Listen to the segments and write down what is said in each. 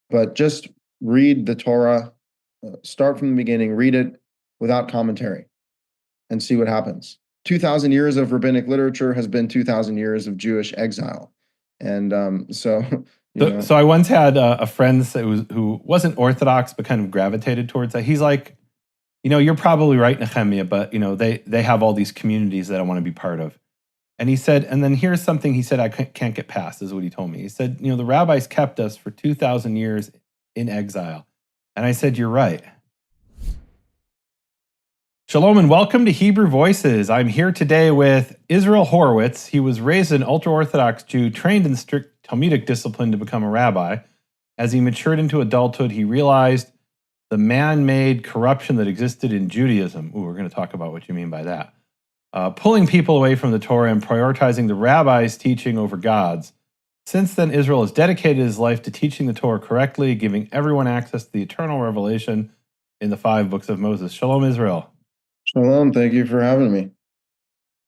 but just read the Torah, start from the beginning, read it without commentary, and see what happens. 2,000 years of rabbinic literature has been 2,000 years of Jewish exile. And So I once had a friend who wasn't Orthodox, but kind of gravitated towards that. He's like, you're probably right, Nehemia, but they have all these communities that I want to be part of. And he said, and then here's something he said I can't get past, is what he told me. He said, the rabbis kept us for 2,000 years in exile. And I said, you're right. Shalom and welcome to Hebrew Voices. I'm here today with Israel Horowitz. He was raised an ultra-Orthodox Jew, trained in strict Talmudic discipline to become a rabbi. As he matured into adulthood, he realized the man-made corruption that existed in Judaism. Ooh, we're going to talk about what you mean by that. Pulling people away from the Torah and prioritizing the rabbis' teaching over God's. Since then, Israel has dedicated his life to teaching the Torah correctly, giving everyone access to the eternal revelation in the 5 books of Moses. Shalom, Israel. Shalom, thank you for having me.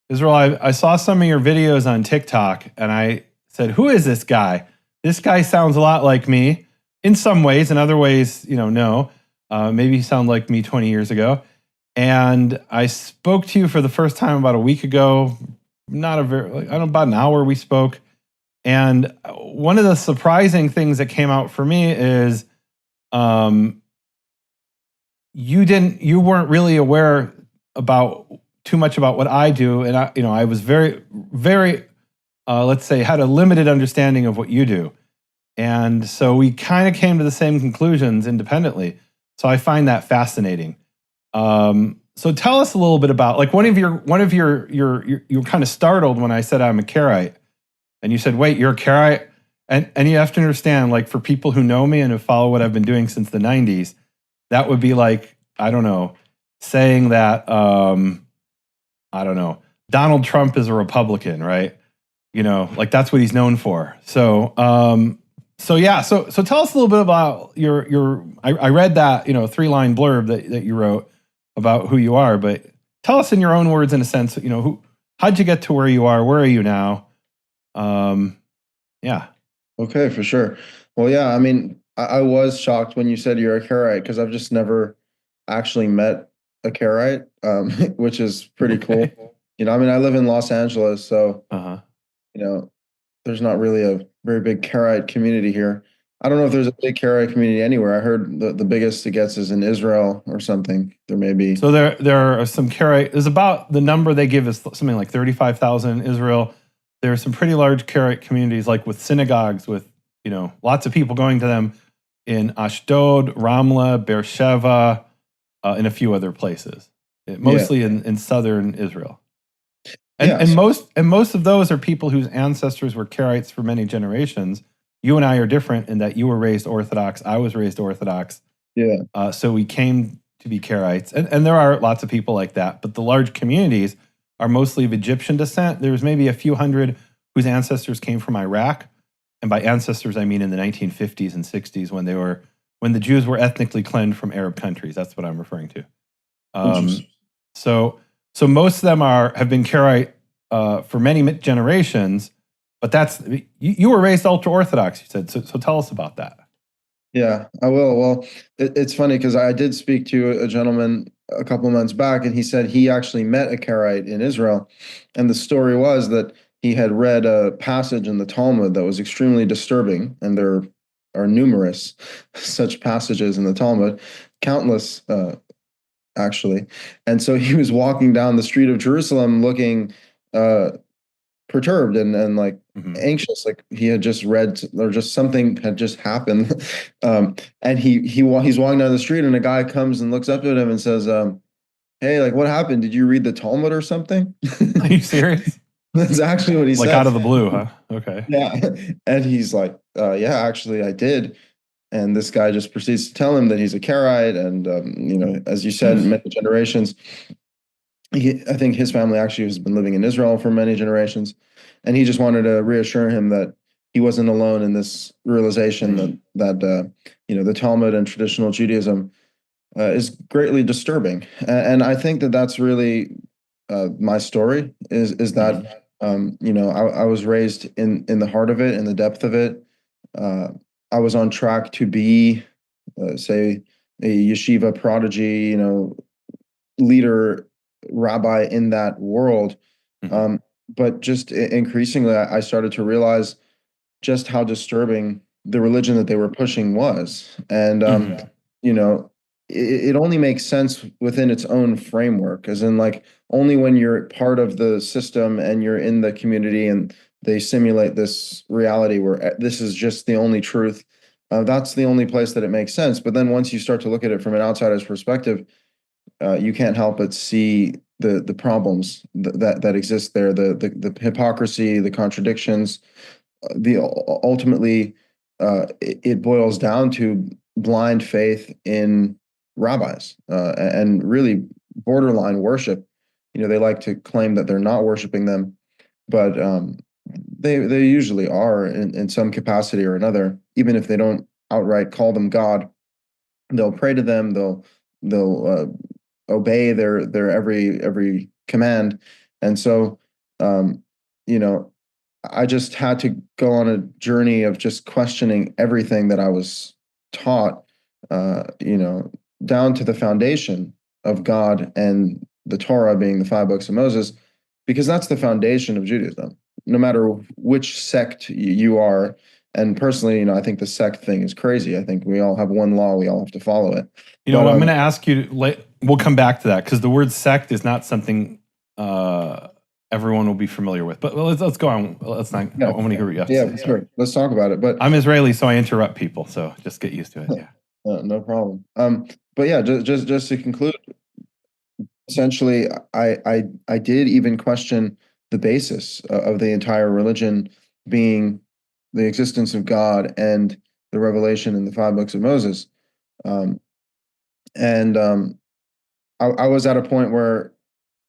Israel, I saw some of your videos on TikTok, and I said, who is this guy? This guy sounds a lot like me in some ways. In other ways, no. Maybe he sounded like me 20 years ago. And I spoke to you for the first time about a week ago. About an hour we spoke. And one of the surprising things that came out for me is you weren't really aware about too much about what I do. And I was very, very, let's say, had a limited understanding of what you do. And so we kind of came to the same conclusions independently. So I find that fascinating. So tell us a little bit about, like, you were kind of startled when I said I'm a Karaite, and you said, wait, you're a Karaite? And you have to understand, like, for people who know me and who follow what I've been doing since the 90s, that would be like, I don't know, saying that, Donald Trump is a Republican, right? Like that's what he's known for. So tell us a little bit about I read that, 3-line blurb that you wrote about who you are, but tell us in your own words, in a sense, how'd you get to where you are? Where are you now? Yeah. Okay, for sure. Well, yeah, I mean, I was shocked when you said you're a Karaite, because I've just never actually met a Karaite, which is pretty cool. I mean, I live in Los Angeles, so, there's not really a very big Karaite community here. I don't know if there's a big Karaite community anywhere. I heard the biggest it gets is in Israel or something. There may be. So there are some Karaite. There's about, the number they give is something like 35,000 in Israel. There are some pretty large Karaite communities, like with synagogues, with lots of people going to them in Ashdod, Ramla, Beersheba, and a few other places. Mostly in southern Israel. And most of those are people whose ancestors were Karaites for many generations. You and I are different in that you were raised Orthodox. I was raised Orthodox. Yeah. So we came to be Karaites. And there are lots of people like that. But the large communities are mostly of Egyptian descent. There's maybe a few hundred whose ancestors came from Iraq. And by ancestors, I mean in the 1950s and 60s when the Jews were ethnically cleansed from Arab countries. That's what I'm referring to. So most of them have been Karaite for many generations. But you were raised ultra-Orthodox, you said. So tell us about that. Yeah, I will. Well, it's funny because I did speak to a gentleman a couple of months back, and he said he actually met a Karaite in Israel. And the story was that he had read a passage in the Talmud that was extremely disturbing. And there are numerous such passages in the Talmud, countless, actually. And so he was walking down the street of Jerusalem looking perturbed and like anxious, like he had just read or just something had just happened. And he's walking down the street, and a guy comes and looks up at him and says, hey, like, what happened? Did you read the Talmud or something? Are you serious? That's actually what he said. Like out of the blue, huh? Okay. Yeah. And he's like, yeah, actually I did. And this guy just proceeds to tell him that he's a Karaite, and as you said, many generations. I think his family actually has been living in Israel for many generations, and he just wanted to reassure him that he wasn't alone in this realization that the Talmud and traditional Judaism is greatly disturbing. And I think that that's really my story is that I was raised in the heart of it, in the depth of it. I was on track to be, say, a yeshiva prodigy, leader, rabbi in that world. But just increasingly, I started to realize just how disturbing the religion that they were pushing was. And, it only makes sense within its own framework, as in, like, only when you're part of the system and you're in the community and they simulate this reality where this is just the only truth. That's the only place that it makes sense. But then once you start to look at it from an outsider's perspective, you can't help but see the problems that exist there, the hypocrisy, the contradictions. The ultimately, it boils down to blind faith in rabbis, and really borderline worship. They like to claim that they're not worshiping them, but they usually are in some capacity or another. Even if they don't outright call them God, they'll pray to them. They'll obey their every command. And so, you know, I just had to go on a journey of just questioning everything that I was taught, down to the foundation of God and the Torah being the 5 books of Moses, because that's the foundation of Judaism, no matter which sect you are. And personally, I think the sect thing is crazy. I think we all have one law, we all have to follow it. I'm going to ask you, we'll come back to that, because the word sect is not something everyone will be familiar with. But let's go on. Let's not. I want to hear what you have to say. Yeah, sure. Let's talk about it. But I'm Israeli, so I interrupt people. So just get used to it. Yeah. No problem. But yeah, just to conclude, essentially, I did even question the basis of the entire religion being the existence of God and the revelation in the 5 books of Moses. I was at a point where,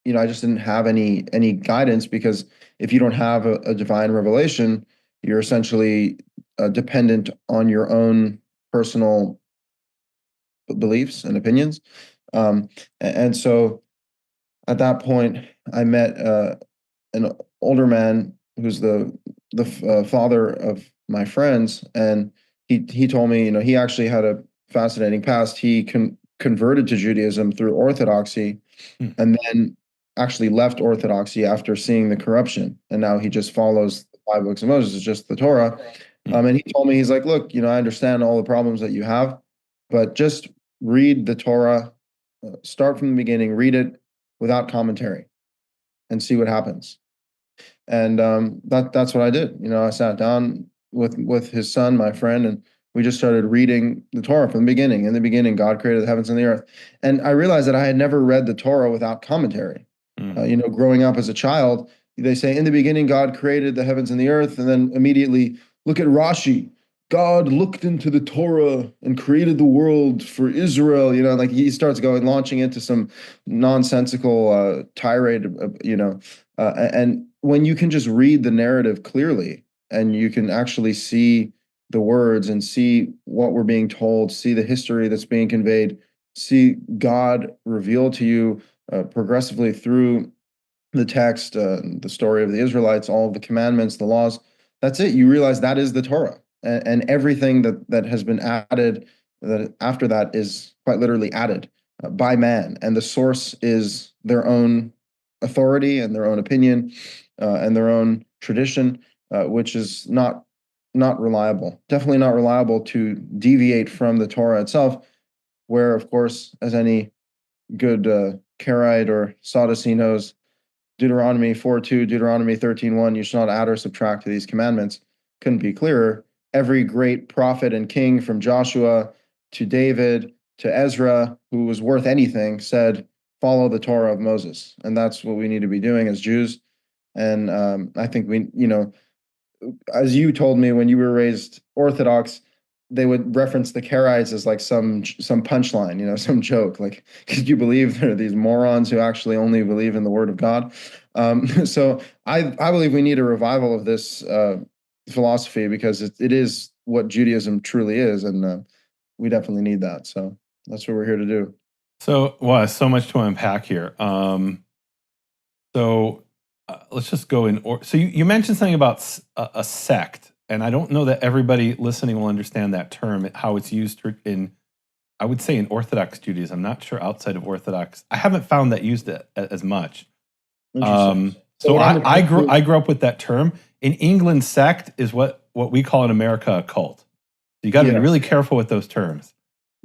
I just didn't have any guidance, because if you don't have a divine revelation, you're essentially dependent on your own personal beliefs and opinions. And so at that point, I met an older man who's the father of my friends, and he told me, he actually had a fascinating past. He converted to Judaism through Orthodoxy, and then actually left Orthodoxy after seeing the corruption, and now he just follows the 5 books of Moses. It's just the Torah. And he told me, he's like, look, I understand all the problems that you have, but just read the Torah, start from the beginning, read it without commentary, and see what happens. And that's what I did. I sat down with his son, my friend, and we just started reading the Torah from the beginning. In the beginning, God created the heavens and the earth. And I realized that I had never read the Torah without commentary. Growing up as a child, they say, in the beginning, God created the heavens and the earth. And then immediately, look at Rashi. God looked into the Torah and created the world for Israel. Like he starts launching into some nonsensical tirade, and when you can just read the narrative clearly, and you can actually see the words and see what we're being told, see the history that's being conveyed, see God revealed to you progressively through the text, the story of the Israelites, all of the commandments, the laws. That's it. You realize that is the Torah, and everything that has been added that after that is quite literally added by man, and the source is their own authority and their own opinion and their own tradition, which is not reliable. Definitely not reliable to deviate from the Torah itself, where, of course, as any good Karaite or Sadducee knows, Deuteronomy 4:2, Deuteronomy 13:1, you shall not add or subtract to these commandments. Couldn't be clearer. Every great prophet and king, from Joshua to David to Ezra, who was worth anything, said, follow the Torah of Moses. And that's what we need to be doing as Jews. And I think we, as you told me when you were raised Orthodox, they would reference the Karaites as like some punchline, some joke. Like, could you believe there are these morons who actually only believe in the Word of God? So I believe we need a revival of this philosophy, because it is what Judaism truly is, and we definitely need that. So that's what we're here to do. So, so much to unpack here. So let's just go in. So you mentioned something about a sect, and I don't know that everybody listening will understand that term, how it's used in, I would say in Orthodox Judaism. I'm not sure outside of Orthodox. I haven't found that used as much. Interesting. So what I'm I referring grew up with that term. In England, sect is what we call in America a cult. So you got to be Yeah. really careful with those terms.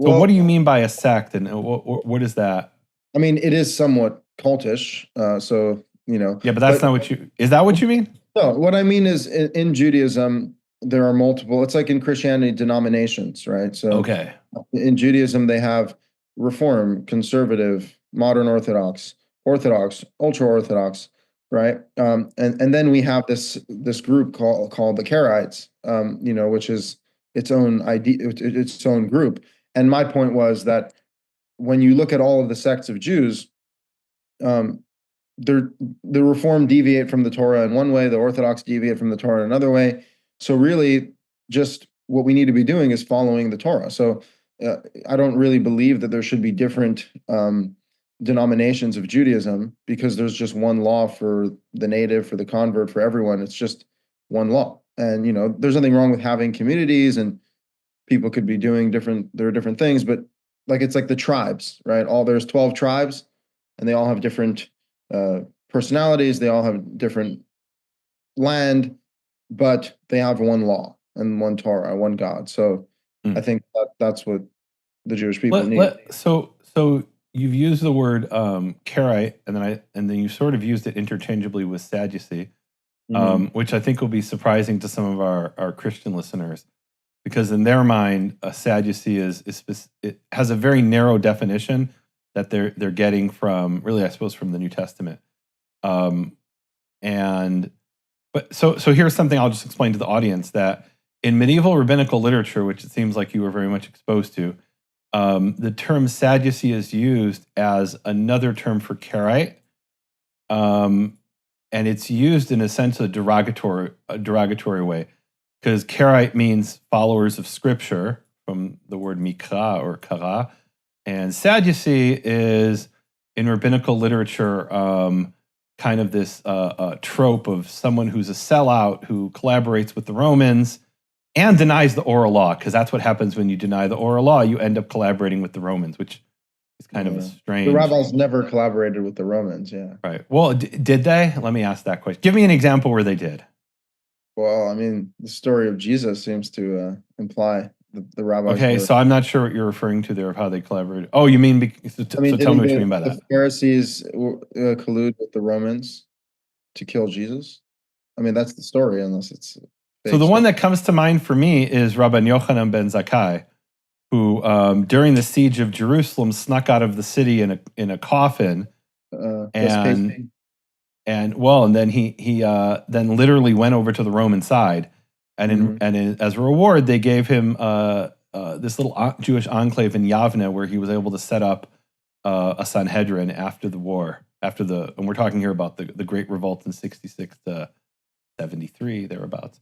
So Well, what do you mean by a sect, and what is that? I mean, it is somewhat cultish. So, Yeah, but that's not what you. Is that what you mean? no, what I mean is in Judaism, there are multiple, it's like in Christianity, denominations, right? So Okay. in Judaism, they have Reform, Conservative, Modern Orthodox, Orthodox, Ultra Orthodox, right? And then we have this group called the Karaites, which is its own idea, its own group. And my point was that when you look at all of the sects of Jews, um, the Reform deviate from the Torah in one way, the Orthodox deviate from the Torah in another way. So really, just what we need to be doing is following the Torah. So I don't really believe that there should be different denominations of Judaism, because there's just one law for the native, for the convert, for everyone. It's just one law. And there's nothing wrong with having communities, and people could be doing there are different things, but it's like the tribes, right? There's 12 tribes, and they all have different personalities. They all have different land, but they have one law and one Torah, one God. So I think that's what the Jewish people need. So you've used the word Karaite, and then you sort of used it interchangeably with Sadducee, which I think will be surprising to some of our Christian listeners, because in their mind, a Sadducee it has a very narrow definition that they're getting from, really, I suppose, from the New Testament. But here's something I'll just explain to the audience, that in medieval rabbinical literature, which it seems like you were very much exposed to, the term Sadducee is used as another term for Karaite, and it's used in a sense a derogatory way, because Karaite means followers of Scripture, from the word mikra or kara, and Sadducee is, in rabbinical literature, kind of this trope of someone who's a sellout, who collaborates with the Romans and denies the oral law, because that's what happens when you deny the oral law. You end up collaborating with the Romans, which is kind of a strange. The rabbis never collaborated with the Romans, yeah. Right. Well, did they? Let me ask that question. Give me an example where they did. Well, I mean, the story of Jesus seems to imply the rabbis. Okay, so I'm not sure what you're referring to there of how they collaborated. Oh, you mean? So tell me what you mean by that. The Pharisees collude with the Romans to kill Jesus. I mean, that's the story, unless it's. So the one that comes to mind for me is Rabbi Yochanan ben Zakkai, who during the siege of Jerusalem snuck out of the city in a coffin, and then he then literally went over to the Roman side, and as a reward they gave him this little Jewish enclave in Yavne, where he was able to set up a Sanhedrin after the war, and we're talking here about the Great Revolt in 66 to 73 thereabouts.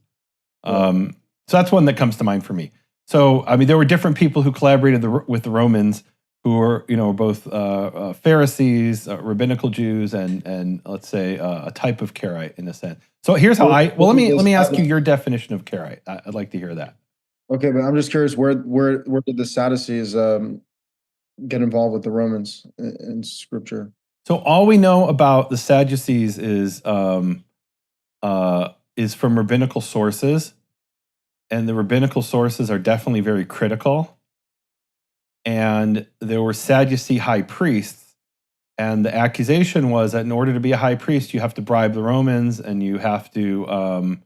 So that's one that comes to mind for me. So I mean, there were different people who collaborated with the Romans, who were both Pharisees, rabbinical Jews, and let's say a type of Karaite in a sense. So here's how let me ask you your definition of Karaite. I'd like to hear that. Okay, but I'm just curious, where did the Sadducees get involved with the Romans in Scripture? So all we know about the Sadducees is from rabbinical sources, and the rabbinical sources are definitely very critical. And there were Sadducee high priests, and the accusation was that in order to be a high priest, you have to bribe the Romans, and you have to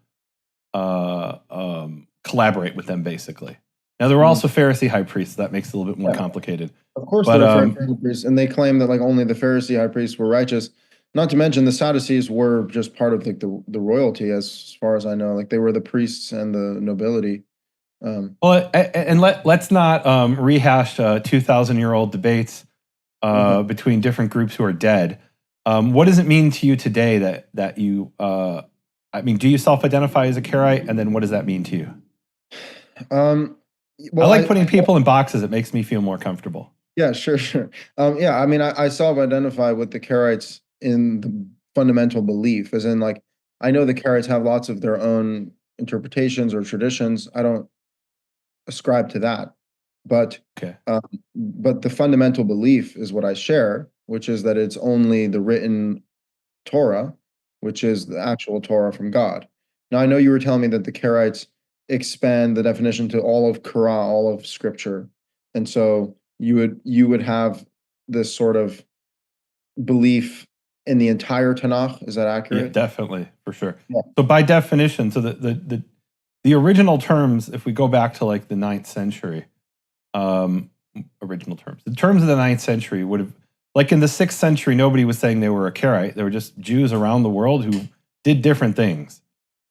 collaborate with them, basically. Now, there were also Pharisee high priests. That makes it a little bit more complicated. Of course, there were Pharisee high priests, and they claim that only the Pharisee high priests were righteous. Not to mention, the Sadducees were just part of the royalty, as far as I know. They were the priests and the nobility. Well, and let's not rehash 2,000-year-old debates between different groups who are dead. What does it mean to you today that you? I mean, do you self-identify as a Karaite, and then what does that mean to you? Well, I like putting people in boxes. It makes me feel more comfortable. Yeah, sure. Yeah, I mean, I self-identify with the Karaites in the fundamental belief, as in, I know the Karaites have lots of their own interpretations or traditions. I don't ascribe to that, but Okay. but the fundamental belief is what I share, which is that it's only the written Torah, which is the actual Torah from God. Now, I know you were telling me that the Karaites expand the definition to all of Quran, all of Scripture, and so you would have this sort of belief in the entire Tanakh. Is that Yeah, accurate? definitely, for sure. Yeah. So by definition, so the original terms, if we go back to like the 9th century, original terms, the terms of the 9th century would have, like in the 6th century, nobody was saying they were a Karaite. They were just Jews around the world who did different things.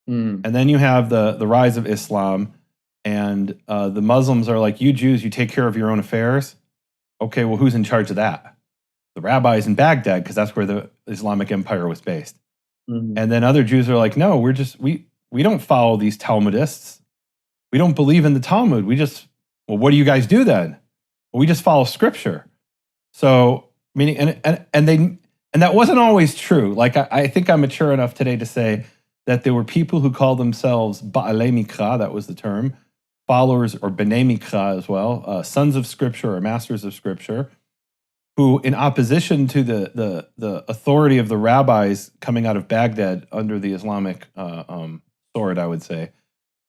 Mm. And then you have the rise of Islam, and the Muslims are like, you Jews, you take care of your own affairs. Okay, well, who's in charge of that? The rabbis in Baghdad, because that's where the Islamic Empire was based. Mhm. And then other Jews are like, no, we don't follow these Talmudists. We don't believe in the Talmud. Well, what do you guys do then? Well, we just follow Scripture. So, meaning, and that wasn't always true. Like, I think I'm mature enough today to say that there were people who called themselves Ba'alei Mikra, that was the term, followers, or B'nai Mikra as well, sons of Scripture or masters of Scripture, who, in opposition to the authority of the rabbis coming out of Baghdad under the Islamic sword, I would say,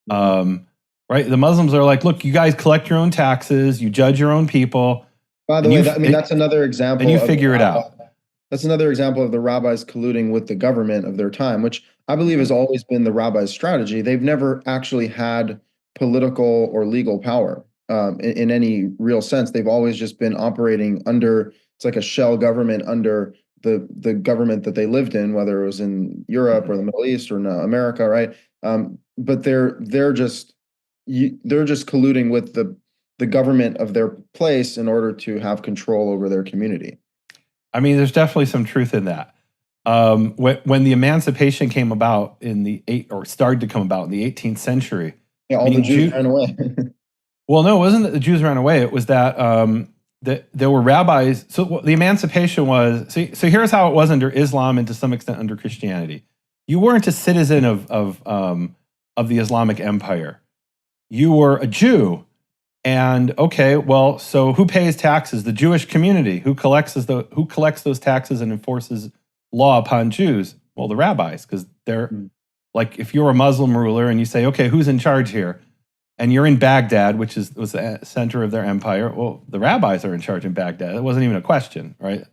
right? The Muslims are like, look, you guys collect your own taxes, you judge your own people. By the way, that's another example. And you figure it out. That's another example of the rabbis colluding with the government of their time, which I believe has always been the rabbis' strategy. They've never actually had political or legal power in any real sense. They've always just been operating under, it's like a shell government under the government that they lived in, whether it was in Europe or the Middle East or in America, right? But they're just colluding with the government of their place in order to have control over their community. I mean, there's definitely some truth in that. When the emancipation came about started to come about in the 18th century, yeah, all the Jews ran away. Well, no, it wasn't that the Jews ran away. It was that there were rabbis. So the emancipation was. So here's how it was under Islam and to some extent under Christianity. You weren't a citizen of the Islamic Empire. You were a Jew. And okay, well, so who pays taxes? The Jewish community. Who collects those taxes and enforces law upon Jews? Well, the rabbis, because they're like, if you're a Muslim ruler and you say, okay, who's in charge here? And you're in Baghdad, which was the center of their empire. Well, the rabbis are in charge in Baghdad. It wasn't even a question, right?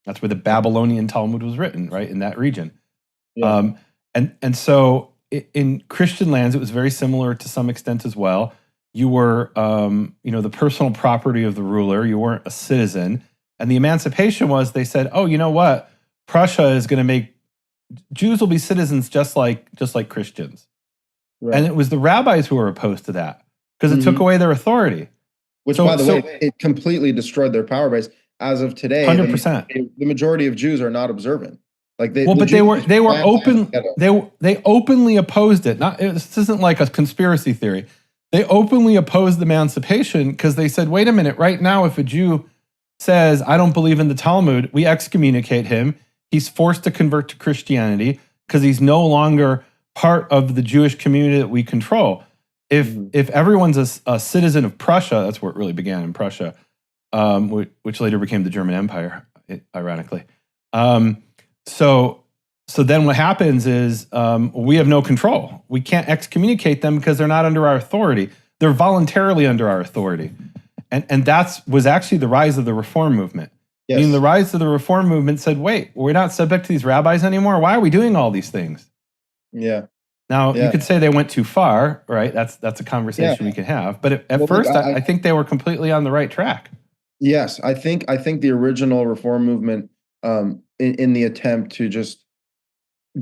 That's where the Babylonian Talmud was written, right, in that region. Yeah. And so in Christian lands, it was very similar to some extent as well. You were, the personal property of the ruler. You weren't a citizen. And the emancipation was, they said, oh, you know what? Prussia is going to make Jews will be citizens just like Christians. Right. And it was the rabbis who were opposed to that because it took away their authority. Which, by the way, it completely destroyed their power base. As of today, 100%. The majority of Jews are not observant. Like they openly opposed it. This isn't like a conspiracy theory. They openly opposed the emancipation because they said, wait a minute, right now, if a Jew says, I don't believe in the Talmud, we excommunicate him. He's forced to convert to Christianity because he's no longer part of the Jewish community that we control. If everyone's a citizen of Prussia, that's where it really began in Prussia, which later became the German Empire, ironically. So then what happens is we have no control. We can't excommunicate them because they're not under our authority. They're voluntarily under our authority. And that was actually the rise of the Reform movement. Yes. I mean, the rise of the Reform movement said, wait, we're not subject to these rabbis anymore. Why are we doing all these things? Yeah. Now, you could say they went too far, right? That's a conversation we can have. But at first, I think they were completely on the right track. Yes, I think the original Reform movement, in the attempt to just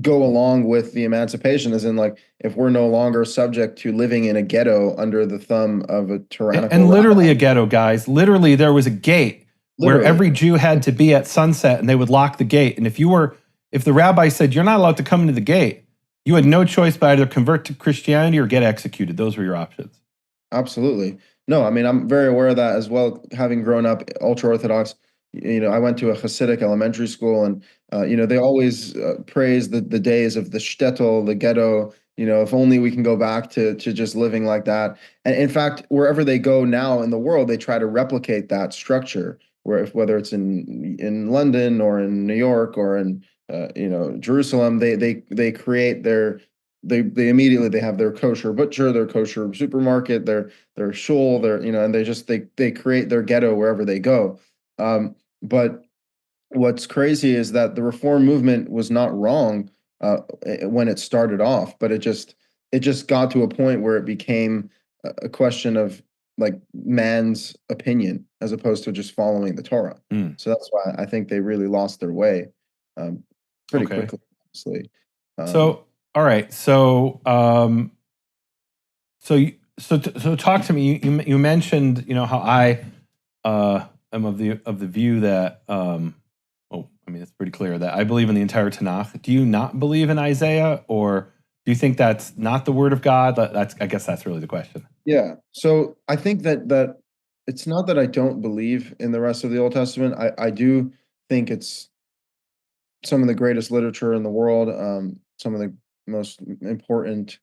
go along with the emancipation, as in, like, if we're no longer subject to living in a ghetto under the thumb of a tyrannical and literally a ghetto, guys. Literally, there was a gate where every Jew had to be at sunset, and they would lock the gate. And if the rabbi said you're not allowed to come into the gate, you had no choice but either convert to Christianity or get executed. Those were your options. Absolutely. No, I mean, I'm very aware of that as well, having grown up ultra-Orthodox. I went to a Hasidic elementary school, and they always praise the days of the shtetl, the ghetto, if only we can go back to just living like that. And in fact, wherever they go now in the world, they try to replicate that structure. Whether it's in London or in New York or in Jerusalem, they create they immediately they have their kosher butcher, their kosher supermarket, their shul, and they create their ghetto wherever they go. But what's crazy is that the reform movement was not wrong when it started off, but it just got to a point where it became a question of like man's opinion as opposed to just following the Torah. Mm. So that's why I think they really lost their way pretty Okay. quickly, honestly. So, all right. So, so talk to me. You mentioned, how I am of the view that, it's pretty clear that I believe in the entire Tanakh. Do you not believe in Isaiah, or do you think that's not the word of God? I guess that's really the question. Yeah. So I think that it's not that I don't believe in the rest of the Old Testament. I do think it's some of the greatest literature in the world, some of the most important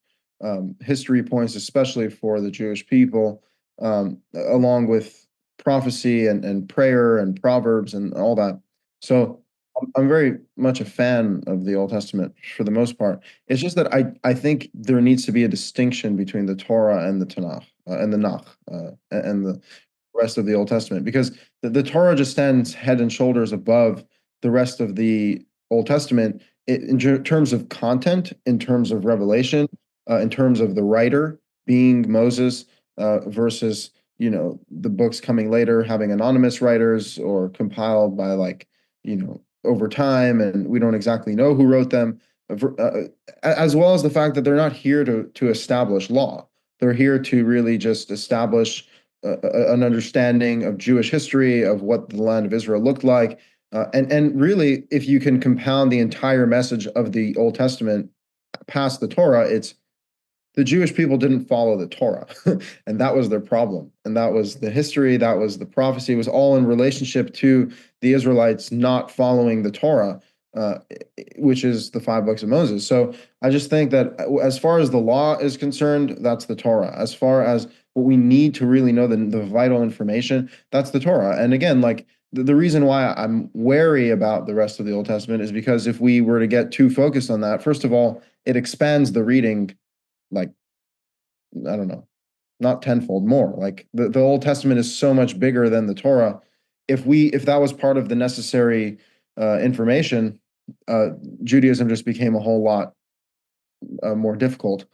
history points, especially for the Jewish people, along with prophecy and prayer and proverbs and all that. So I'm very much a fan of the Old Testament for the most part. It's just that I think there needs to be a distinction between the Torah and the Tanakh and the Nach and the rest of the Old Testament, because the Torah just stands head and shoulders above the rest of the Old Testament terms of content, in terms of revelation, in terms of the writer being Moses versus the books coming later having anonymous writers or compiled by over time, and we don't exactly know who wrote them, as well as the fact that they're not here to establish law. They're here to really just establish an understanding of Jewish history, of what the land of Israel looked like. And really, if you can compound the entire message of the Old Testament past the Torah, it's the Jewish people didn't follow the Torah, and that was their problem. And that was the history, that was the prophecy. It was all in relationship to the Israelites not following the Torah, which is the 5 books of Moses. So I just think that as far as the law is concerned, that's the Torah. As far as what we need to really know, the vital information, that's the Torah. And again, like the reason why I'm wary about the rest of the Old Testament is because if we were to get too focused on that, first of all, it expands the reading, like, I don't know, not tenfold more. Like the Old Testament is so much bigger than the Torah. If that was part of the necessary information, Judaism just became a whole lot more difficult.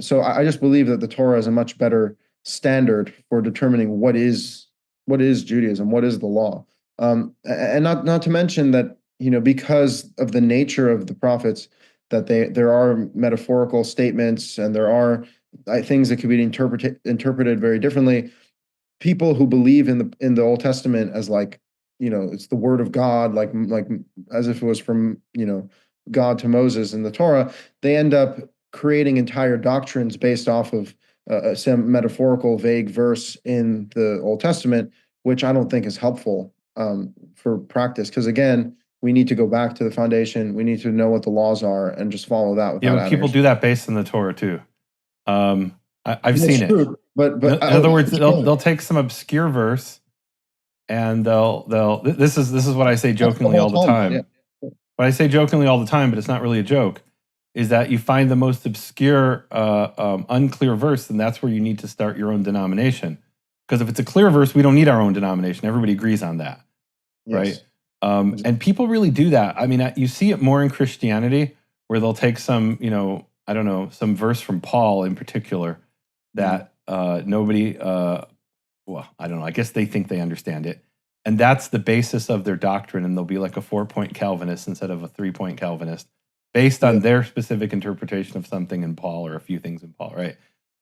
So I just believe that the Torah is a much better standard for determining what is Judaism, what is the law, and not to mention that because of the nature of the prophets, that there are metaphorical statements and there are things that could be interpreted very differently. People who believe in the Old Testament as it's the word of God, like as if it was from God to Moses in the Torah, they end up creating entire doctrines based off of some metaphorical, vague verse in the Old Testament, which I don't think is helpful for practice. Because again, we need to go back to the foundation. We need to know what the laws are and just follow that without Yeah, but people do that based on the Torah too. I've seen it. But in other words, they'll take some obscure verse, and they'll this is what I say jokingly all the time. Yeah. What I say jokingly all the time, but it's not really a joke, is that you find the most obscure, unclear verse, and that's where you need to start your own denomination. Because if it's a clear verse, we don't need our own denomination. Everybody agrees on that, right? And people really do that. I mean, you see it more in Christianity, where they'll take some, I don't know, some verse from Paul in particular that nobody, well, I don't know, I guess they think they understand it. And that's the basis of their doctrine, and they'll be like a 4-point Calvinist instead of a 3-point Calvinist, based on their specific interpretation of something in Paul or a few things in Paul, right?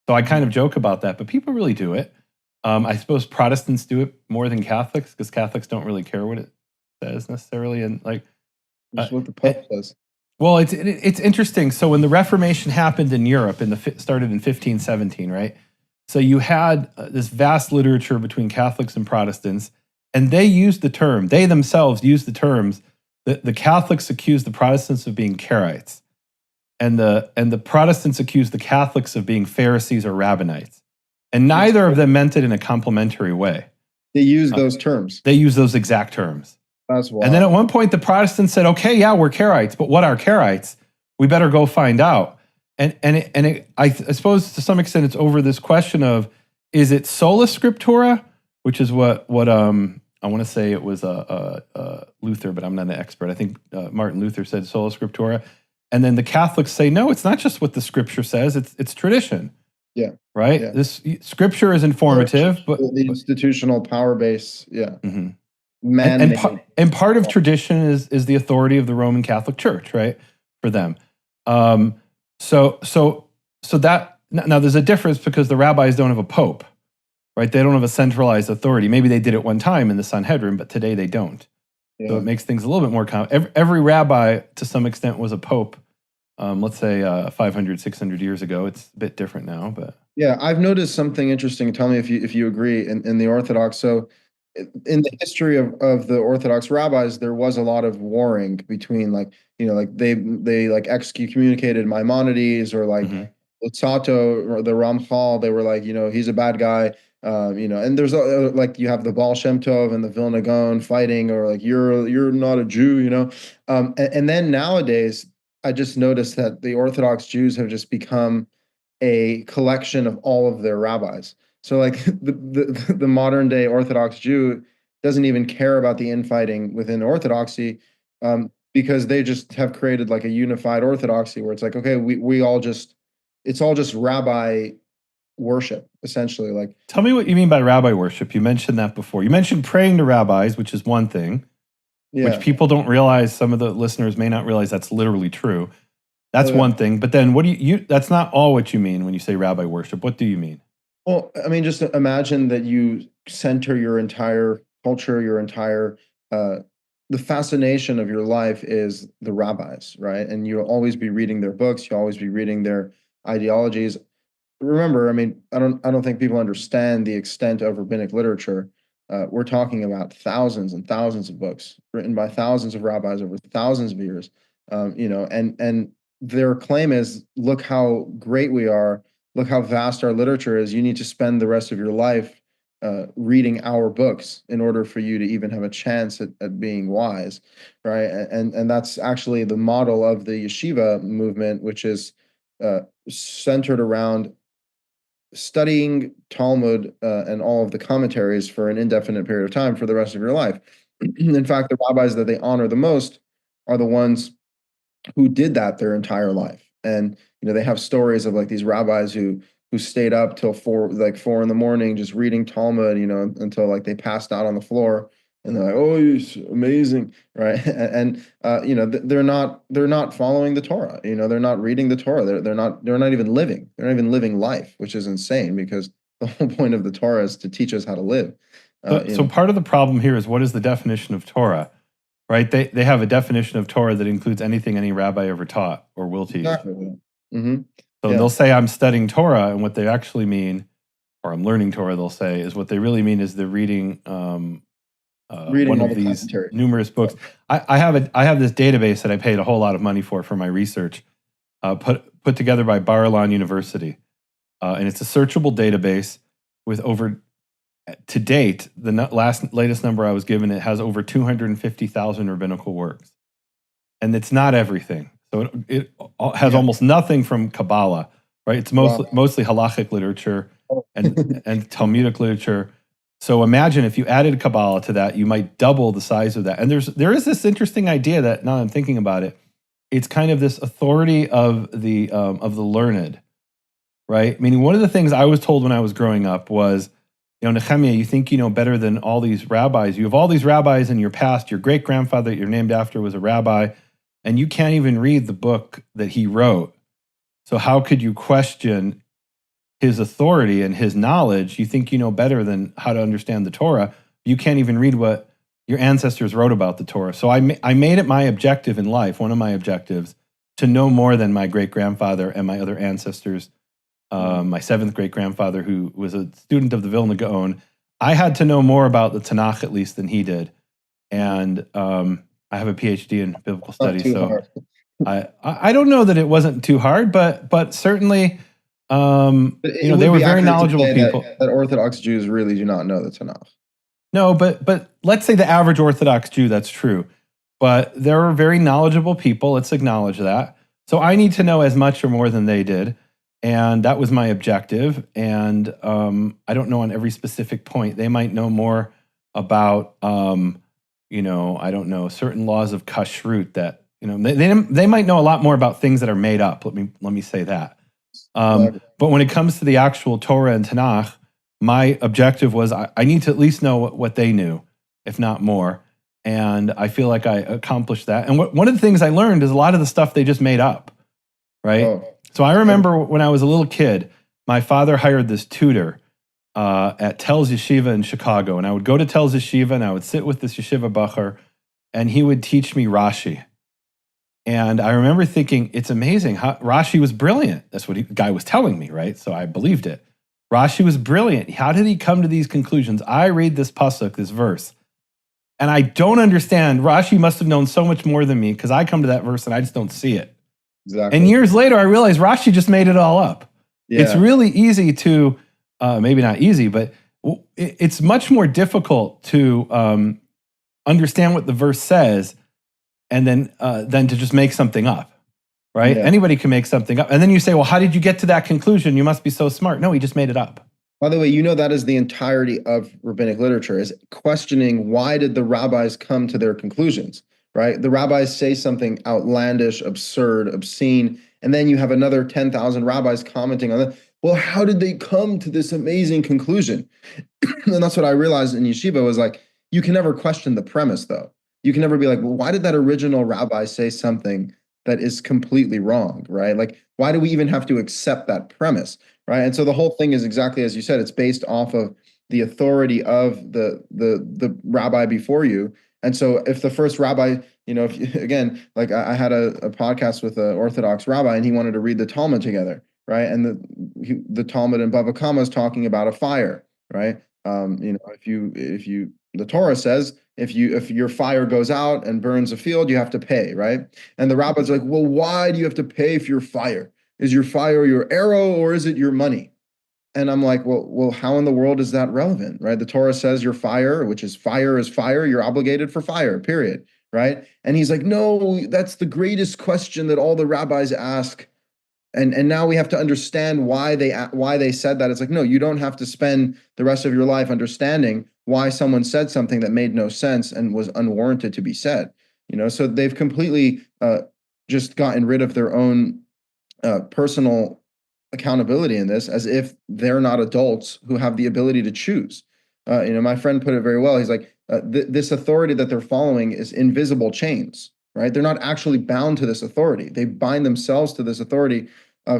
So I kind of joke about that, but people really do it. I suppose Protestants do it more than Catholics, because Catholics don't really care what it says necessarily, and that's what the Pope says. Well, it's interesting. So when the Reformation happened in Europe, started in 1517, right? So you had this vast literature between Catholics and Protestants, and they themselves used the terms that the Catholics accused the Protestants of being Karaites. and the Protestants accuse the Catholics of being Pharisees or rabbinites, and neither of them meant it in a complimentary way. They use those terms. They use those exact terms. That's wild. And then at one point, the Protestants said, "Okay, yeah, we're Karaites, but what are Karaites? We better go find out." I suppose to some extent it's over this question of, is it sola scriptura, which is what I want to say it was Luther, but I'm not an expert. I think Martin Luther said sola scriptura, and then the Catholics say no, it's not just what the Scripture says; it's tradition. Yeah. Right. Yeah. This Scripture is informative, but the institutional power base. Yeah. Mm-hmm. And part of tradition is the authority of the Roman Catholic Church, right? For them. So that now there's a difference because the rabbis don't have a pope, right? They don't have a centralized authority. Maybe they did at one time in the Sanhedrin, but today they don't. Yeah. So it makes things a little bit more complicated. Every rabbi, to some extent, was a pope. Let's say 500, 600 years ago. It's a bit different now, but yeah, I've noticed something interesting. Tell me if you agree in the Orthodox. So in the history of the Orthodox rabbis, there was a lot of warring between they like excommunicated Maimonides or like Lutzato or the Ramchal. They were like, he's a bad guy. And there's like you have the Baal Shem Tov and the Vilna Gaon fighting, or like you're not a Jew, and then nowadays I just noticed that the Orthodox Jews have just become a collection of all of their rabbis. So like the modern day Orthodox Jew doesn't even care about the infighting within Orthodoxy, because they just have created like a unified Orthodoxy where it's like, okay, it's all just rabbi worship, essentially. Like, tell me what you mean by rabbi worship. You mentioned that before. You mentioned praying to rabbis, which is one thing, which people don't realize. Some of the listeners may not realize that's literally true. That's one thing. But then what do you that's not all what you mean when you say rabbi worship. What do you mean? Well, I mean, just imagine that you center your entire culture, your entire, the fascination of your life is the rabbis, right? And you'll always be reading their books. You'll always be reading their ideologies. Remember, I mean, I don't think people understand the extent of rabbinic literature. We're talking about thousands and thousands of books written by thousands of rabbis over thousands of years, and their claim is, look how great we are. Look how vast our literature is. You need to spend the rest of your life reading our books in order for you to even have a chance at being wise, right? And that's actually the model of the yeshiva movement, which is centered around studying Talmud and all of the commentaries for an indefinite period of time for the rest of your life. In fact, the rabbis that they honor the most are the ones who did that their entire life. And they have stories of like these rabbis who stayed up till 4 in the morning just reading Talmud, until like they passed out on the floor, and they're like, "Oh, it's amazing," right? And they're not following the Torah. They're not reading the Torah. They're not even living. They're not even living life, which is insane because the whole point of the Torah is to teach us how to live. So part of the problem here is, what is the definition of Torah? Right? They have a definition of Torah that includes anything any rabbi ever taught or will teach. Exactly. Mm-hmm. So they'll say, I'm studying Torah, and what they actually mean, or I'm learning Torah, they'll say, is what they really mean is they're reading one of these numerous books. I have this database that I paid a whole lot of money for my research, put together by Bar-Ilan University. And it's a searchable database with over, to date, the latest number I was given, it has over 250,000 rabbinical works. And it's not everything. So it has almost nothing from Kabbalah, right? It's mostly halachic literature and Talmudic literature. So imagine if you added Kabbalah to that, you might double the size of that. And there is this interesting idea that, now that I'm thinking about it, it's kind of this authority of the learned, right? Meaning, one of the things I was told when I was growing up was, Nehemia, you think you know better than all these rabbis. You have all these rabbis in your past. Your great-grandfather that you're named after was a rabbi, and you can't even read the book that he wrote. So how could you question his authority and his knowledge? You think you know better than how to understand the Torah. You can't even read what your ancestors wrote about the Torah. So I made it my objective in life, one of my objectives, to know more than my great-grandfather and my other ancestors. My seventh great-grandfather, who was a student of the Vilna Gaon, I had to know more about the Tanakh, at least, than he did. And I have a PhD in biblical studies. So I don't know that it wasn't too hard, but certainly, But you it know, they would were be very accurate to knowledgeable say people. that Orthodox Jews really do not know the Tanakh. No, but let's say the average Orthodox Jew, that's true. But there are very knowledgeable people. Let's acknowledge that. So I need to know as much or more than they did, and that was my objective. And I don't know on every specific point. They might know more about, you know, I don't know, certain laws of kashrut that, you know, they might know a lot more about things that are made up. Let me say that. But when it comes to the actual Torah and Tanakh, my objective was I need to at least know what they knew, if not more. And I feel like I accomplished that. And one of the things I learned is a lot of the stuff they just made up, right? Oh, So I remember when I was a little kid, my father hired this tutor at Telz Yeshiva in Chicago. And I would go to Telz Yeshiva and I would sit with this Yeshiva Bacher and he would teach me Rashi. And I remember thinking, it's amazing how Rashi was brilliant. That's what the guy was telling me, right? So I believed it. Rashi was brilliant. How did he come to these conclusions? I read this pasuk, this verse, and I don't understand. Rashi must have known so much more than me because I come to that verse and I just don't see it. exactly. And years later, I realized Rashi just made it all up. Yeah. It's really easy to, maybe not easy, but it's much more difficult to understand what the verse says and then to just make something up, right? Yeah. Anybody can make something up. And then you say, well, how did you get to that conclusion? You must be so smart. No, he just made it up. By the way, you know that is the entirety of rabbinic literature, is questioning why did the rabbis come to their conclusions, right? The rabbis say something outlandish, absurd, obscene, and then you have another 10,000 rabbis commenting on that. Well, how did they come to this amazing conclusion? And that's what I realized in yeshiva was like, you can never question the premise, though. You can never be like, well, why did that original rabbi say something that is completely wrong, right? Like, why do we even have to accept that premise, right? And so the whole thing is exactly as you said. It's based off of the authority of the rabbi before you. And so if the first rabbi, you know, if you, again, like I had a podcast with an Orthodox rabbi, and he wanted to read the Talmud together, right? And the Talmud in Bava Kama is talking about a fire, right? You know, if you the Torah says if your fire goes out and burns a field, you have to pay, right? And the rabbi's like, well, why do you have to pay for your fire? Is your fire your arrow or is it your money? And I'm like, well, how in the world is that relevant, right? The Torah says your fire, which is fire, you're obligated for fire, period, right? And he's like, no, that's the greatest question that all the rabbis ask. And now we have to understand why they said that. It's like, no, you don't have to spend the rest of your life understanding why someone said something that made no sense and was unwarranted to be said. You know, so they've completely just gotten rid of their own personal accountability in this, as if they're not adults who have the ability to choose. You know, my friend put it very well. He's like, this authority that they're following is invisible chains, right? They're not actually bound to this authority. They bind themselves to this authority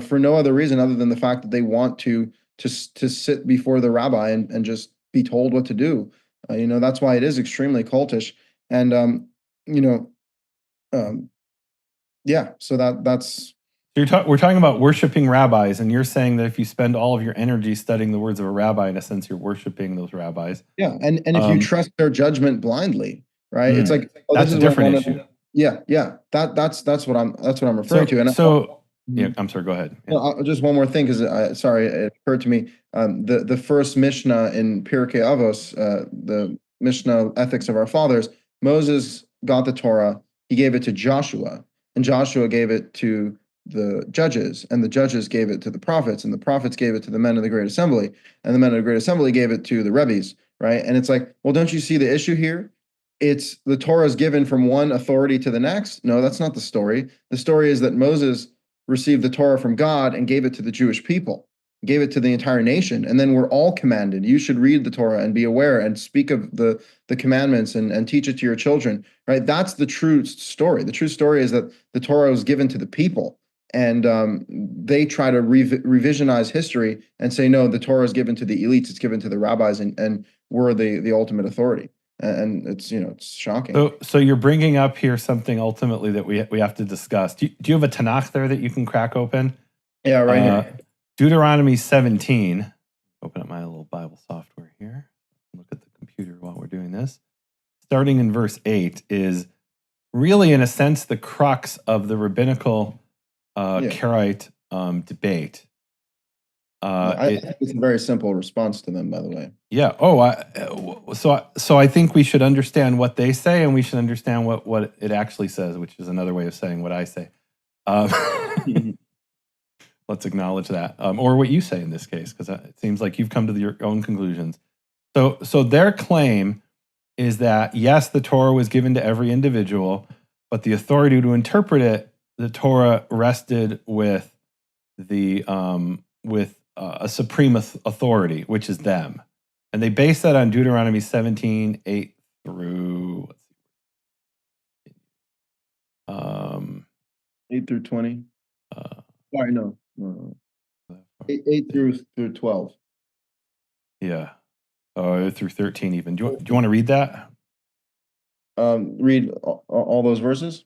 for no other reason other than the fact that they want to sit before the rabbi and just be told what to do. You know, that's why it is extremely cultish. And you know, yeah. So that's. We're talking about worshiping rabbis, and you're saying that if you spend all of your energy studying the words of a rabbi, in a sense, you're worshiping those rabbis. Yeah, and if you trust their judgment blindly, right? It's like, oh, that's this a is different issue. Yeah. That's what I'm referring to. And yeah, I'm sorry. Go ahead. Yeah. Well, just one more thing, because sorry, it occurred to me. The first Mishnah in Pirkei Avos, the Mishnah Ethics of Our Fathers, Moses got the Torah. He gave it to Joshua, and Joshua gave it to the judges, and the judges gave it to the prophets, and the prophets gave it to the men of the Great Assembly, and the men of the Great Assembly gave it to the Rebbes, right? And it's like, well, don't you see the issue here? It's the Torah is given from one authority to the next. No, that's not the story. The story is that Moses received the Torah from God and gave it to the Jewish people, gave it to the entire nation. And then we're all commanded, you should read the Torah and be aware and speak of the commandments and teach it to your children, right? That's the true story. The true story is that the Torah was given to the people. And they try to revisionize history and say, no, the Torah is given to the elites, it's given to the rabbis, and we're the ultimate authority. And it's, you know, it's shocking. So you're bringing up here something ultimately that we have to discuss. Do you have a Tanakh there that you can crack open? Yeah, right here. Deuteronomy 17. Open up my little Bible software here. Look at the computer while we're doing this. Starting in verse 8 is really, in a sense, the crux of the rabbinical Yeah. Karaite debate. I think it's a very simple response to them, by the way. Yeah. So I think we should understand what they say, and we should understand what it actually says, which is another way of saying what I say. Let's acknowledge that, or what you say in this case, because it seems like you've come to your own conclusions. So their claim is that yes, the Torah was given to every individual, but the authority to interpret it, the Torah rested with a supreme authority, which is them. And they base that on Deuteronomy 17, 8 through, 8 through 20. Sorry, no. 8 through 12. Yeah. Through 13 even. Do you want to read that? Read all those verses?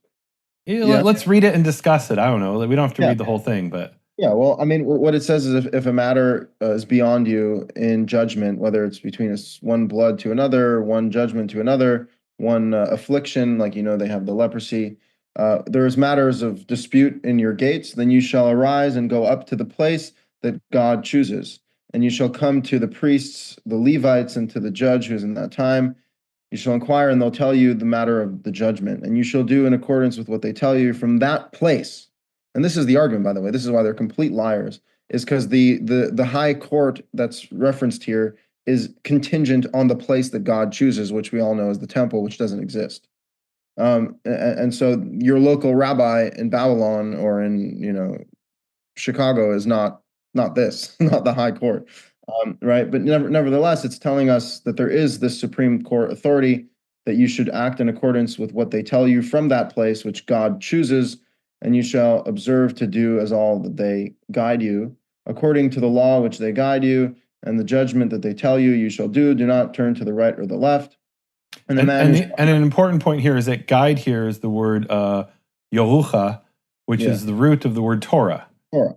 Yeah. Let's read it and discuss it. I don't know. We don't have to read the whole thing, but... Yeah, well, I mean, what it says is if a matter is beyond you in judgment, whether it's between one blood to another, one judgment to another, one affliction, like, they have the leprosy, there is matters of dispute in your gates, then you shall arise and go up to the place that God chooses. And you shall come to the priests, the Levites, and to the judge who is in that time. You shall inquire, and they'll tell you the matter of the judgment. And you shall do in accordance with what they tell you from that place. And this is the argument, by the way. This is why they're complete liars, is because the high court that's referenced here is contingent on the place that God chooses, which we all know is the temple, which doesn't exist. And so your local rabbi in Babylon or in Chicago is not this, not the high court, right? But nevertheless, it's telling us that there is this Supreme Court authority, that you should act in accordance with what they tell you from that place, which God chooses. And you shall observe to do as all that they guide you, according to the law which they guide you, and the judgment that they tell you, you shall do. Do not turn to the right or the left. And an important point here is that guide here is the word Yerucha, which is the root of the word Torah.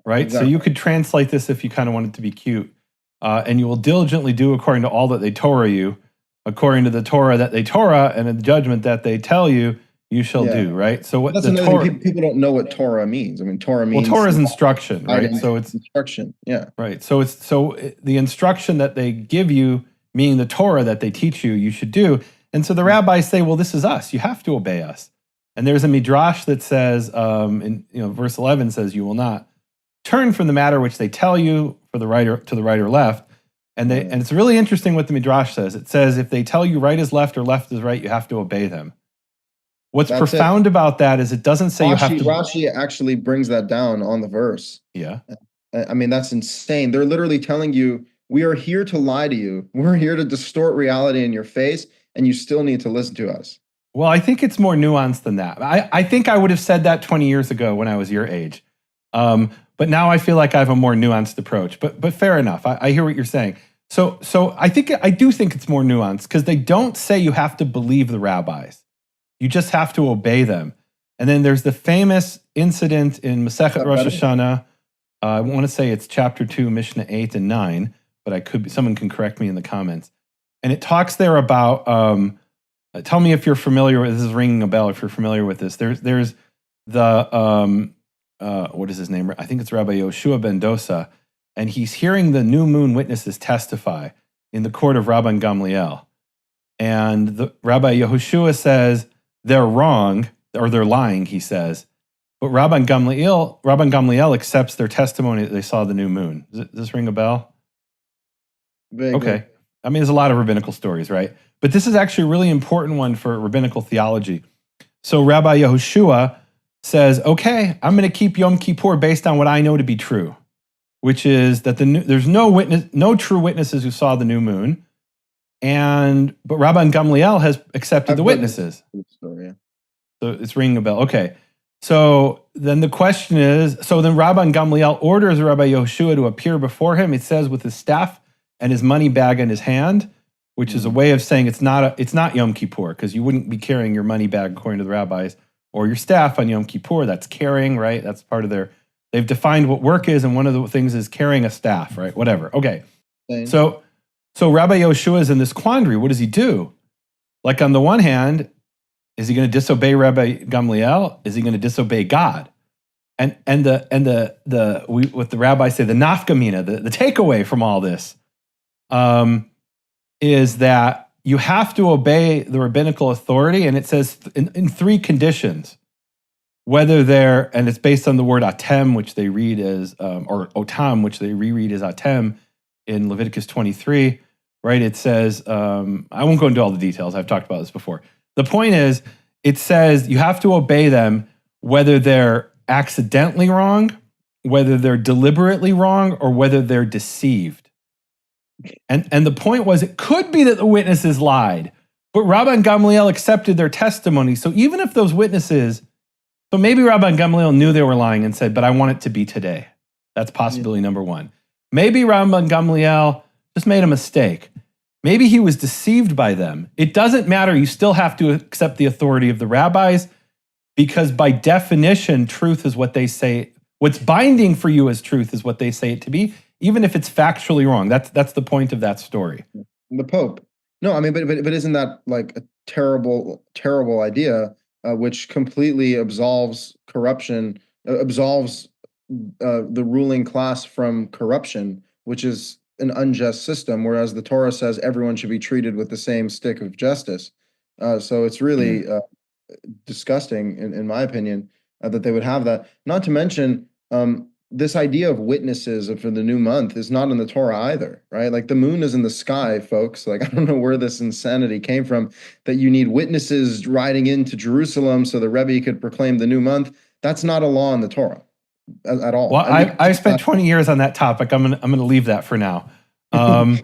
Right? Exactly. So you could translate this if you kind of want it to be cute. And you will diligently do according to all that they Torah you, according to the Torah that they Torah, and the judgment that they tell you, you shall do, right? So what that's the Torah, people don't know what Torah means. I mean, Torah means Torah is instruction, right? So it's instruction, right. So the instruction that they give you, meaning the Torah that they teach you, you should do. And so the rabbis say, well, this is us. You have to obey us. And there's a midrash that says, verse 11 says, you will not turn from the matter which they tell you to the right or left. And it's really interesting what the midrash says. It says if they tell you right is left or left is right, you have to obey them. What's profound about that is it doesn't say you have to... Rashi actually brings that down on the verse. Yeah. I mean, that's insane. They're literally telling you, we are here to lie to you. We're here to distort reality in your face, and you still need to listen to us. Well, I think it's more nuanced than that. I think I would have said that 20 years ago when I was your age. But now I feel like I have a more nuanced approach. But fair enough. I hear what you're saying. So I do think it's more nuanced because they don't say you have to believe the rabbis. You just have to obey them. And then there's the famous incident in Masechet Rosh Hashanah. I want to say it's chapter 2, Mishnah 8 and 9, but someone can correct me in the comments. And it talks there about, tell me if you're familiar with, this is ringing a bell if you're familiar with this. There's the, what is his name? I think it's Rabbi Yoshua ben Dosa, and he's hearing the new moon witnesses testify in the court of Rabban Gamliel. And the Rabbi Yehoshua says, they're wrong, or they're lying, he says. But Rabban Gamliel accepts their testimony that they saw the new moon. Does this ring a bell? Vaguely. Okay. I mean, there's a lot of rabbinical stories, right? But this is actually a really important one for rabbinical theology. So Rabbi Yehoshua says, okay, I'm going to keep Yom Kippur based on what I know to be true, which is that there's no true witnesses who saw the new moon. But Rabban Gamliel has accepted the witnesses. So it's ringing a bell. Okay. So then the question is, then Rabban Gamliel orders Rabbi Yehoshua to appear before him. It says with his staff and his money bag in his hand, which is a way of saying it's not Yom Kippur, because you wouldn't be carrying your money bag according to the rabbis, or your staff on Yom Kippur. That's carrying, right? That's part of they've defined what work is, and one of the things is carrying a staff, right? Whatever. Okay. Same. So Rabbi Yehoshua is in this quandary. What does he do? Like on the one hand, Is he going to disobey Rabbi Gamliel? Is he going to disobey God? And what the rabbis say, the nafkamina, the takeaway from all this, is that you have to obey the rabbinical authority, and it says in three conditions. Whether they're, and it's based on the word atem, which they read as, or otam, which they reread as atem in Leviticus 23, right? It says, I won't go into all the details. I've talked about this before. The point is, it says you have to obey them whether they're accidentally wrong, whether they're deliberately wrong, or whether they're deceived. And the point was, it could be that the witnesses lied, but Rabbi Gamliel accepted their testimony. So even if those witnesses, so maybe Rabbi Gamliel knew they were lying and said, but I want it to be today. That's possibility number one. Maybe Rabbi Gamliel just made a mistake. Maybe he was deceived by them. It doesn't matter. You still have to accept the authority of the rabbis, because by definition, truth is what they say. What's binding for you as truth is what they say it to be, even if it's factually wrong. That's the point of that story. The Pope. No, I mean, but isn't that like a terrible, terrible idea, which completely absolves corruption, absolves the ruling class from corruption, which is an unjust system, whereas the Torah says everyone should be treated with the same stick of justice. So it's really disgusting, in my opinion, that they would have that. Not to mention, this idea of witnesses for the new month is not in the Torah either, right? Like the moon is in the sky, folks. Like, I don't know where this insanity came from, that you need witnesses riding into Jerusalem so the Rebbe could proclaim the new month. That's not a law in the Torah at all. Well, I spent 20 years on that topic. I'm gonna leave that for now. Well,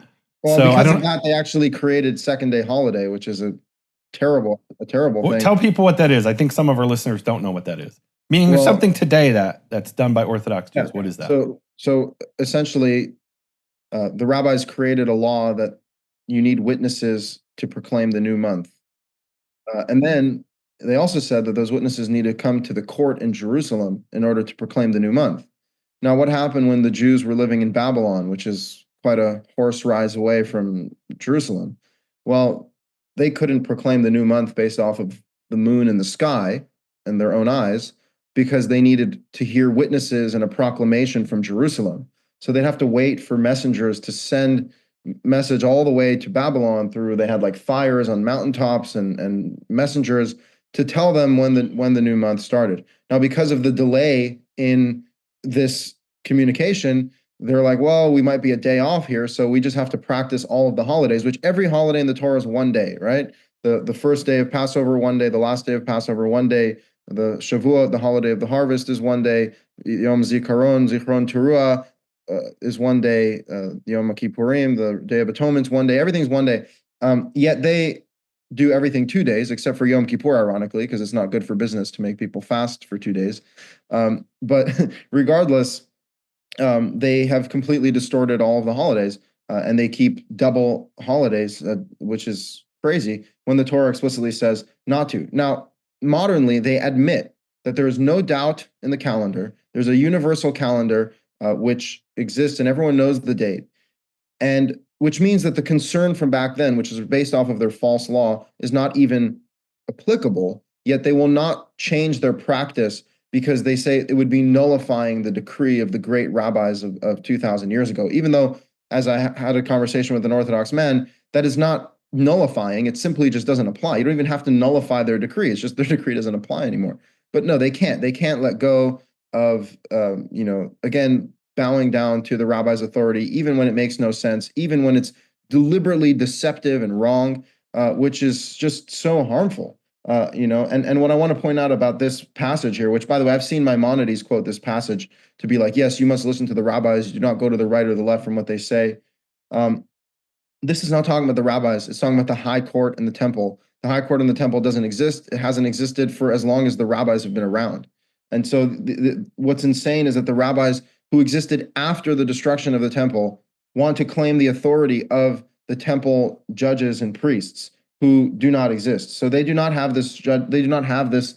so because of that, they actually created second day holiday, which is a terrible thing. Tell people what that is. I think some of our listeners don't know what that is. Meaning there's something today that's done by Orthodox Jews. What is that? So essentially, the rabbis created a law that you need witnesses to proclaim the new month. And then they also said that those witnesses need to come to the court in Jerusalem in order to proclaim the new month. Now, what happened when the Jews were living in Babylon, which is quite a horse rise away from Jerusalem? Well, they couldn't proclaim the new month based off of the moon in the sky and their own eyes, because they needed to hear witnesses and a proclamation from Jerusalem. So they'd have to wait for messengers to send message all the way to Babylon through, they had like fires on mountaintops and messengers to tell them when the new month started. Now, because of the delay in this communication, they're like, well, we might be a day off here, so we just have to practice all of the holidays, which every holiday in the Torah is one day, right? The first day of Passover, one day, the last day of Passover, one day, the Shavuot, the holiday of the harvest, is one day, Yom Zikaron, Zichron Teruah, is one day, Yom Kippurim, the Day of Atonement, one day, everything's one day. Yet they do everything 2 days, except for Yom Kippur, ironically, because it's not good for business to make people fast for 2 days. But regardless, they have completely distorted all of the holidays, and they keep double holidays, which is crazy, when the Torah explicitly says not to. Now, modernly, they admit that there is no doubt in the calendar. There's a universal calendar which exists, and everyone knows the date. And which means that the concern from back then, which is based off of their false law, is not even applicable, yet they will not change their practice because they say it would be nullifying the decree of the great rabbis of 2,000 years ago. Even though, as I had a conversation with an Orthodox man, that is not nullifying. It simply just doesn't apply. You don't even have to nullify their decree. It's just their decree doesn't apply anymore. But no, they can't. They can't let go of, again, bowing down to the rabbi's authority, even when it makes no sense, even when it's deliberately deceptive and wrong, which is just so harmful. And what I want to point out about this passage here, which, by the way, I've seen Maimonides quote this passage to be like, yes, you must listen to the rabbis. Do not go to the right or the left from what they say. This is not talking about the rabbis. It's talking about the high court and the temple. The high court and the temple doesn't exist. It hasn't existed for as long as the rabbis have been around. And so what's insane is that the rabbis who existed after the destruction of the temple want to claim the authority of the temple judges and priests who do not exist. So they do not have this they do not have this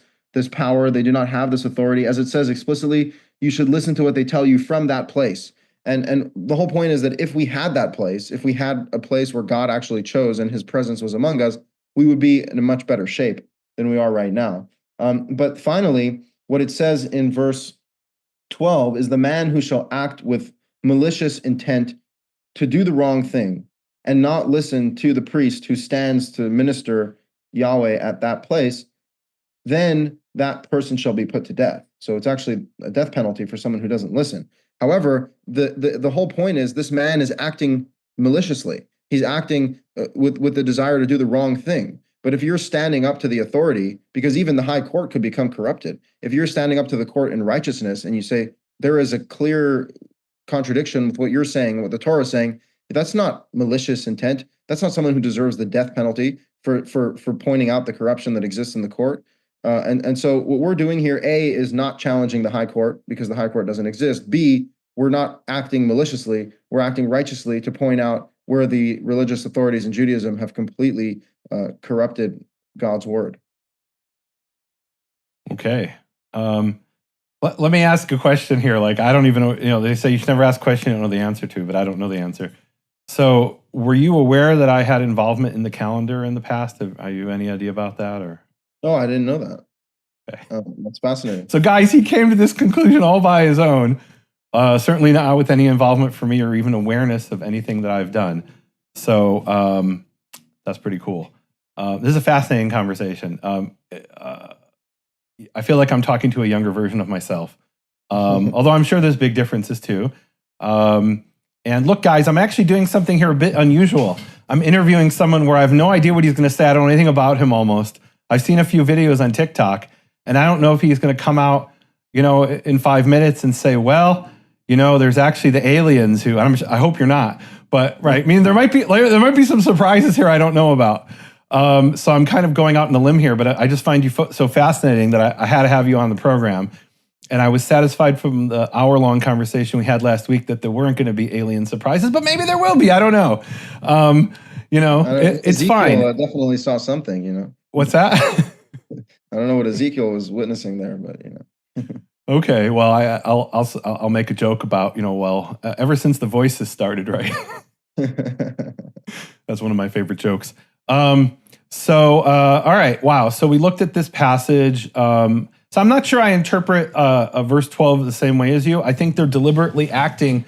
power. They do not have this authority. As it says explicitly, you should listen to what they tell you from that place. And the whole point is that if we had that place, if we had a place where God actually chose and his presence was among us, we would be in a much better shape than we are right now. But finally, what it says in verse 12 is the man who shall act with malicious intent to do the wrong thing and not listen to the priest who stands to minister Yahweh at that place, then that person shall be put to death. So it's actually a death penalty for someone who doesn't listen. However, the whole point is this man is acting maliciously. He's acting with the desire to do the wrong thing. But if you're standing up to the authority, because even the high court could become corrupted, if you're standing up to the court in righteousness and you say there is a clear contradiction with what you're saying, what the Torah is saying, that's not malicious intent. That's not someone who deserves the death penalty for pointing out the corruption that exists in the court. And so what we're doing here, A, is not challenging the high court because the high court doesn't exist. B, we're not acting maliciously. We're acting righteously to point out where the religious authorities in Judaism have completely corrupted God's word. Okay. Let me ask a question here. Like, I don't even know, they say you should never ask a question you don't know the answer to, but I don't know the answer. So were you aware that I had involvement in the calendar in the past? Have you any idea about that? Or? Oh, I didn't know that. Okay. That's fascinating. So guys, he came to this conclusion all by his own. Certainly not with any involvement from me or even awareness of anything that I've done. So that's pretty cool. This is a fascinating conversation. I feel like I'm talking to a younger version of myself, although I'm sure there's big differences too. And look, guys, I'm actually doing something here a bit unusual. I'm interviewing someone where I have no idea what he's going to say. I don't know anything about him almost. I've seen a few videos on TikTok, and I don't know if he's going to come out, in 5 minutes and say, well, there's actually the aliens who, I hope you're not, but right. I mean, there might be some surprises here I don't know about. So I'm kind of going out on a limb here, but I just find you so fascinating that I had to have you on the program. And I was satisfied from the hour-long conversation we had last week that there weren't going to be alien surprises, but maybe there will be. I don't know. It's Ezekiel, fine. I definitely saw something, What's that? I don't know what Ezekiel was witnessing there, but Okay, well, I'll make a joke about, ever since the voices started, right? That's one of my favorite jokes. All right, wow. So we looked at this passage. So I'm not sure I interpret verse 12 the same way as you. I think they're deliberately acting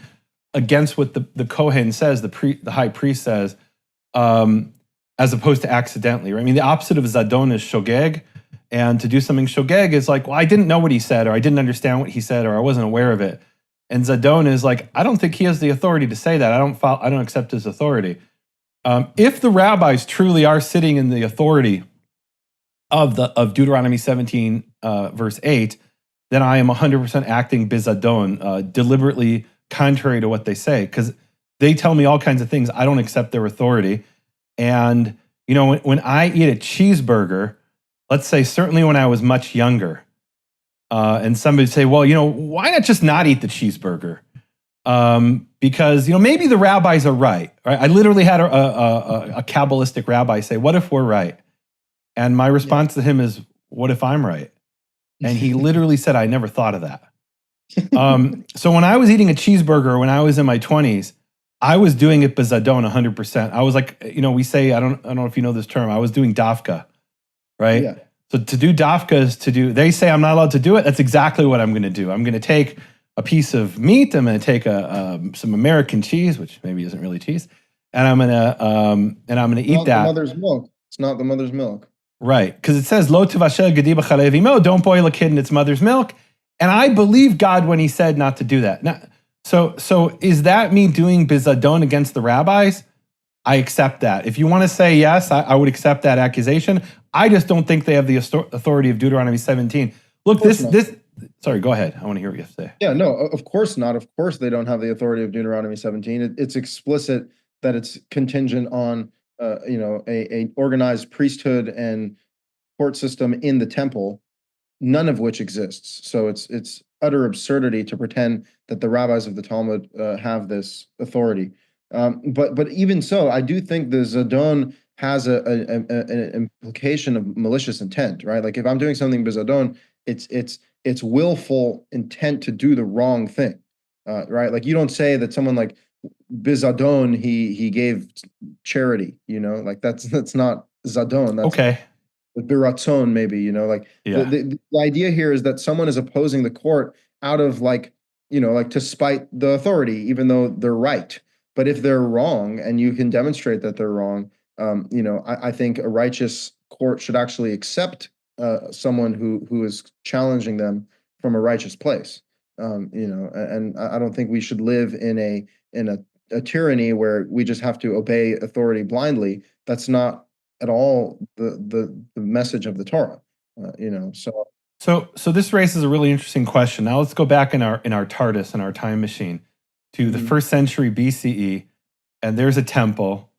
against what the Kohen says, the high priest says, as opposed to accidentally. Right? I mean, the opposite of Zadon is shogeg, and to do something shogeg is like, well, I didn't know what he said, or I didn't understand what he said, or I wasn't aware of it. And Zadon is like, I don't think he has the authority to say that. I don't accept his authority. If the rabbis truly are sitting in the authority of Deuteronomy 17, verse 8, then I am 100% acting bizadon, deliberately contrary to what they say, because they tell me all kinds of things. I don't accept their authority. And, when I eat a cheeseburger, let's say certainly when I was much younger, and somebody say, well, why not just not eat the cheeseburger? Because, maybe the rabbis are right? I literally had a Kabbalistic rabbi say, what if we're right? And my response to him is, what if I'm right? And he literally said, I never thought of that. So when I was eating a cheeseburger, when I was in my 20s, I was doing it bezadon 100%. I was like, we say, I don't know if you know this term, I was doing dafka, right? Yeah. So to do dafka is they say I'm not allowed to do it. That's exactly what I'm going to do. I'm going to take a piece of meat. I'm going to take some American cheese, which maybe isn't really cheese, and I'm going to eat that. The mother's milk. It's not the mother's milk. Right, because it says, Lo tevashel gedi b'chalev imo, don't boil a kid in its mother's milk. And I believe God when he said not to do that. Now, so is that me doing bizadon against the rabbis? I accept that. If you want to say yes, I would accept that accusation. I just don't think they have the authority of Deuteronomy 17. Look, sorry, go ahead. I want to hear what you have to say. Yeah, no, of course not. Of course they don't have the authority of Deuteronomy 17. It's explicit that it's contingent on a organized priesthood and court system in the temple, none of which exists. So it's utter absurdity to pretend that the rabbis of the Talmud have this authority. But even so, I do think the Zadon has an implication of malicious intent, right? Like if I'm doing something bizadon, it's willful intent to do the wrong thing, right? Like you don't say that someone like bizadon he gave charity, like that's not zadon. That's, okay. biratzon, maybe, like Yeah. the idea here is that someone is opposing the court out of like, like to spite the authority, even though they're right. But if they're wrong and you can demonstrate that they're wrong, I think a righteous court should actually accept someone who is challenging them from a righteous place. And I don't think we should live in a tyranny where we just have to obey authority blindly. That's not at all the message of the Torah. So So this raises a really interesting question. Now let's go back in our TARDIS, in our time machine, to the Mhm. first century BCE, and there's a temple.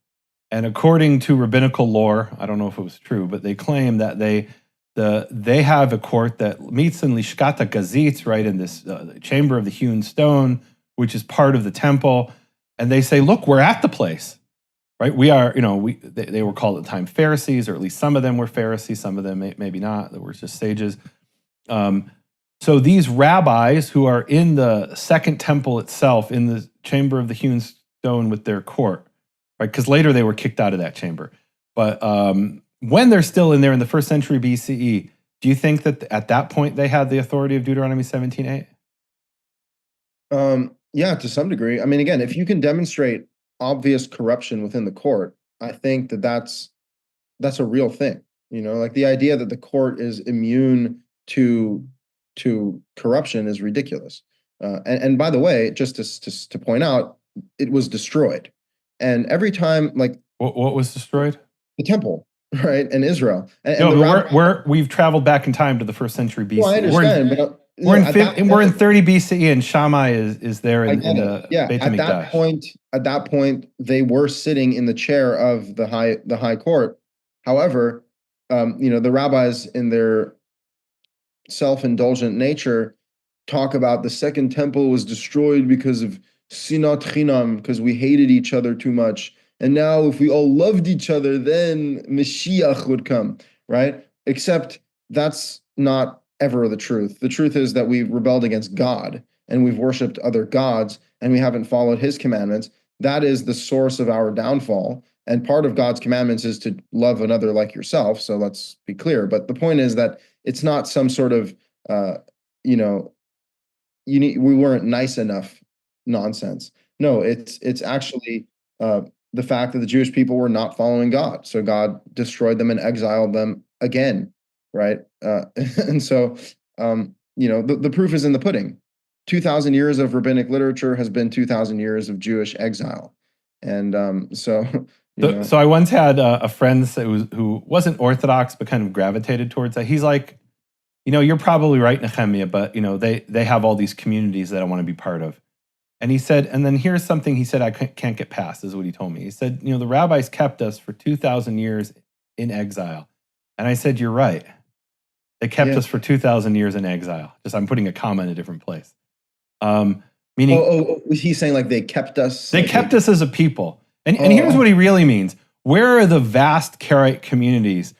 And according to rabbinical lore, I don't know if it was true, but they claim that they have a court that meets in Lishkata Gazit, right, in this chamber of the hewn stone, which is part of the temple. And they say, look, we're at the place, right? We are, they were called at the time Pharisees, or at least some of them were Pharisees, some of them maybe not, they were just sages. So these rabbis who are in the second temple itself, in the chamber of the hewn stone with their court, right? Because later they were kicked out of that chamber. But when they're still in there in the first century BCE, do you think that at that point they had the authority of Deuteronomy 17:8? Yeah, to some degree. I mean, again, if you can demonstrate obvious corruption within the court, I think that's a real thing. Like the idea that the court is immune to corruption is ridiculous. And by the way, just to point out, it was destroyed. And every time, like What was destroyed? the temple, right, in Israel, No, and the but we've traveled back in time to the first century BCE. well, I understand, but We're in 30 BCE, and Shammai is there I in get it. the Yeah, Beit at HaMikdash. that point, they were sitting in the chair of the high court. However, the rabbis in their self-indulgent nature talk about the second temple was destroyed because of sinat chinam, because we hated each other too much. And now if we all loved each other, then Mashiach would come, right? Except that's not ever the truth. The truth is that we've rebelled against God and we've worshiped other gods and we haven't followed his commandments. That is the source of our downfall. And part of God's commandments is to love another like yourself. So let's be clear. But the point is that it's not some sort of you know we weren't nice enough nonsense. No, it's actually the fact that the Jewish people were not following God, so God destroyed them and exiled them again, right? And so the proof is in the pudding. 2,000 years of rabbinic literature has been 2,000 years of Jewish exile, and so So I once had a friend who wasn't Orthodox but kind of gravitated towards that. He's like, you're probably right, Nehemia, but they have all these communities that I want to be part of. And he said, and then here's something he said I can't get past, is what he told me. He said, the rabbis kept us for 2,000 years in exile. And I said, you're right. They kept us for 2,000 years in exile. Just I'm putting a comma in a different place. Meaning, he's saying like they kept us. They kept us as a people. And here's what he really means. Where are the vast Karaite communities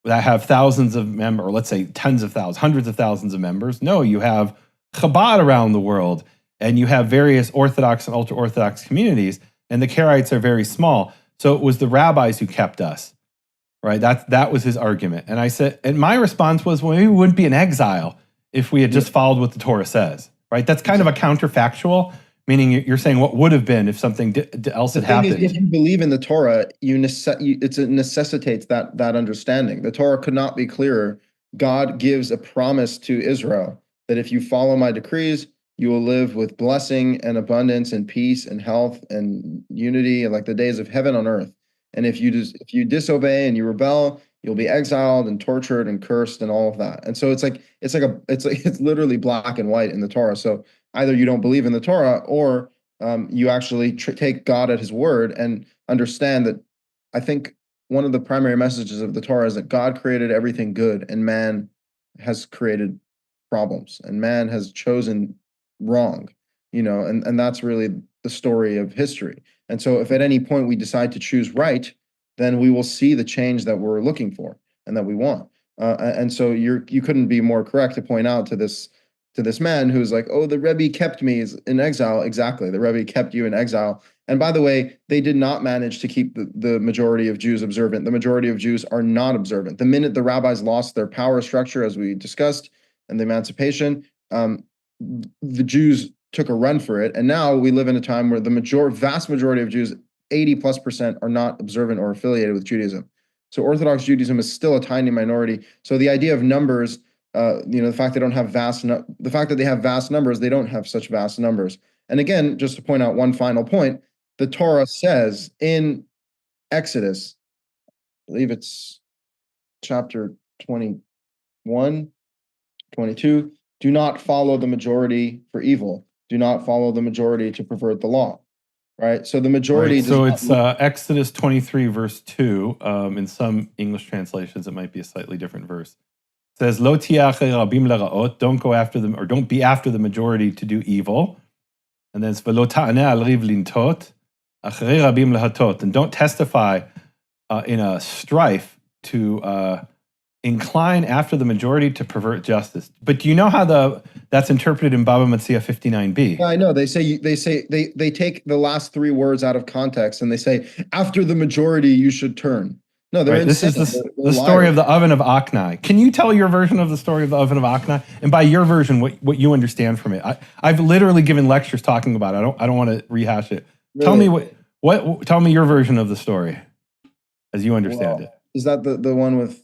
that have thousands of members, or let's say tens of thousands, hundreds of thousands of members? No, you have Chabad around the world, and you have various Orthodox and ultra-Orthodox communities, and the Karaites are very small. So it was the rabbis who kept us, right? That was his argument. And I said, and my response was, well, maybe we wouldn't be in exile if we had just followed what the Torah says, right? That's kind of a counterfactual, meaning you're saying what would have been if something else had happened. If you believe in the Torah, it necessitates that understanding. The Torah could not be clearer. God gives a promise to Israel that if you follow my decrees, you will live with blessing and abundance and peace and health and unity, and like the days of heaven on earth. And if you disobey and you rebel, you'll be exiled and tortured and cursed and all of that. And so it's literally black and white in the Torah. So either you don't believe in the Torah, or you actually take God at his word and understand that. I think one of the primary messages of the Torah is that God created everything good and man has created problems and man has chosen wrong, and that's really the story of history. And so if at any point we decide to choose right, then we will see the change that we're looking for and that we want. And so you couldn't be more correct to point out to this man who's like, oh, the Rebbe kept me in exile. Exactly. The Rebbe kept you in exile. And by the way, they did not manage to keep the majority of Jews observant. The majority of Jews are not observant. The minute the rabbis lost their power structure, as we discussed, and the emancipation, the Jews took a run for it. And now we live in a time where the vast majority of Jews, 80+%, are not observant or affiliated with Judaism. So Orthodox Judaism is still a tiny minority. So the idea of numbers, the fact they don't have the fact that they have vast numbers, they don't have such vast numbers. And again, just to point out one final point, the Torah says in Exodus, I believe it's chapter 21, 22, do not follow the majority for evil. Do not follow the majority to pervert the law. Right? So the majority. Right. So it's Exodus 23, verse 2. In some English translations, it might be a slightly different verse. It says, Lo ti'achei rabim lera'ot, don't go after them, or don't be after the majority to do evil. And then it's v'lo ta'aneh al riv lintot, achrei rabim lehatot. And don't testify in a strife to incline after the majority to pervert justice. But do you know how that's interpreted in Baba Metzia 59b? Yeah, I know. They take the last three words out of context and they say, after the majority, you should turn. No, they're This is the story of the oven of Aknai. Can you tell your version of the story of the oven of Aknai? And by your version, what you understand from it? I've literally given lectures talking about it. I don't want to rehash it. Really? Tell me your version of the story as you understand it. Is that the one with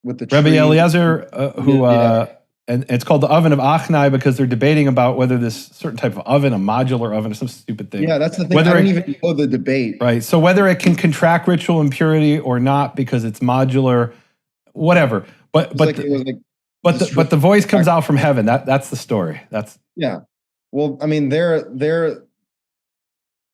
the tree? Rabbi Eliezer, and it's called the oven of Aknai because they're debating about whether this certain type of oven, a modular oven, or some stupid thing. Yeah, that's the thing. I don't even know the debate. Right. So whether it can contract ritual impurity or not because it's modular, whatever. But the voice comes out from heaven. That's the story. Yeah. Well, I mean,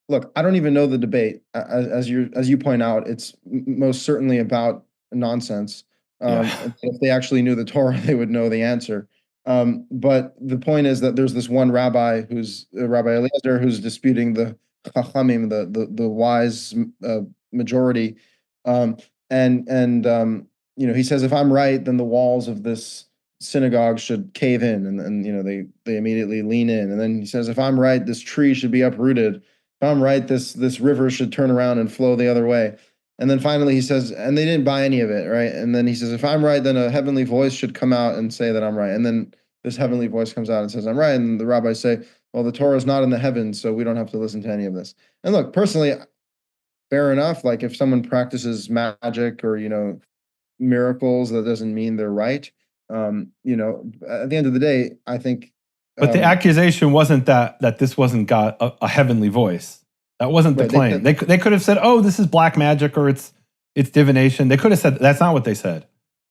look, I don't even know the debate. As you point out, it's most certainly about nonsense. If they actually knew the Torah, they would know the answer. But the point is that there's this one rabbi who's Rabbi Eliezer who's disputing the chachamim, the wise majority, he says, if I'm right, then the walls of this synagogue should cave in, and they immediately lean in. And then he says, if I'm right, this tree should be uprooted. If I'm right, this river should turn around and flow the other way. And then finally he says, and they didn't buy any of it, right? And then he says, if I'm right, then a heavenly voice should come out and say that I'm right. And then this heavenly voice comes out and says, I'm right. And the rabbis say, well, the Torah is not in the heavens, so we don't have to listen to any of this. And look, personally, fair enough. Like if someone practices magic or, miracles, that doesn't mean they're right. At the end of the day, I think. But the accusation wasn't that this wasn't God, a heavenly voice. That wasn't the claim. They could have said, "Oh, this is black magic," or it's divination. They could have said that's not what they said.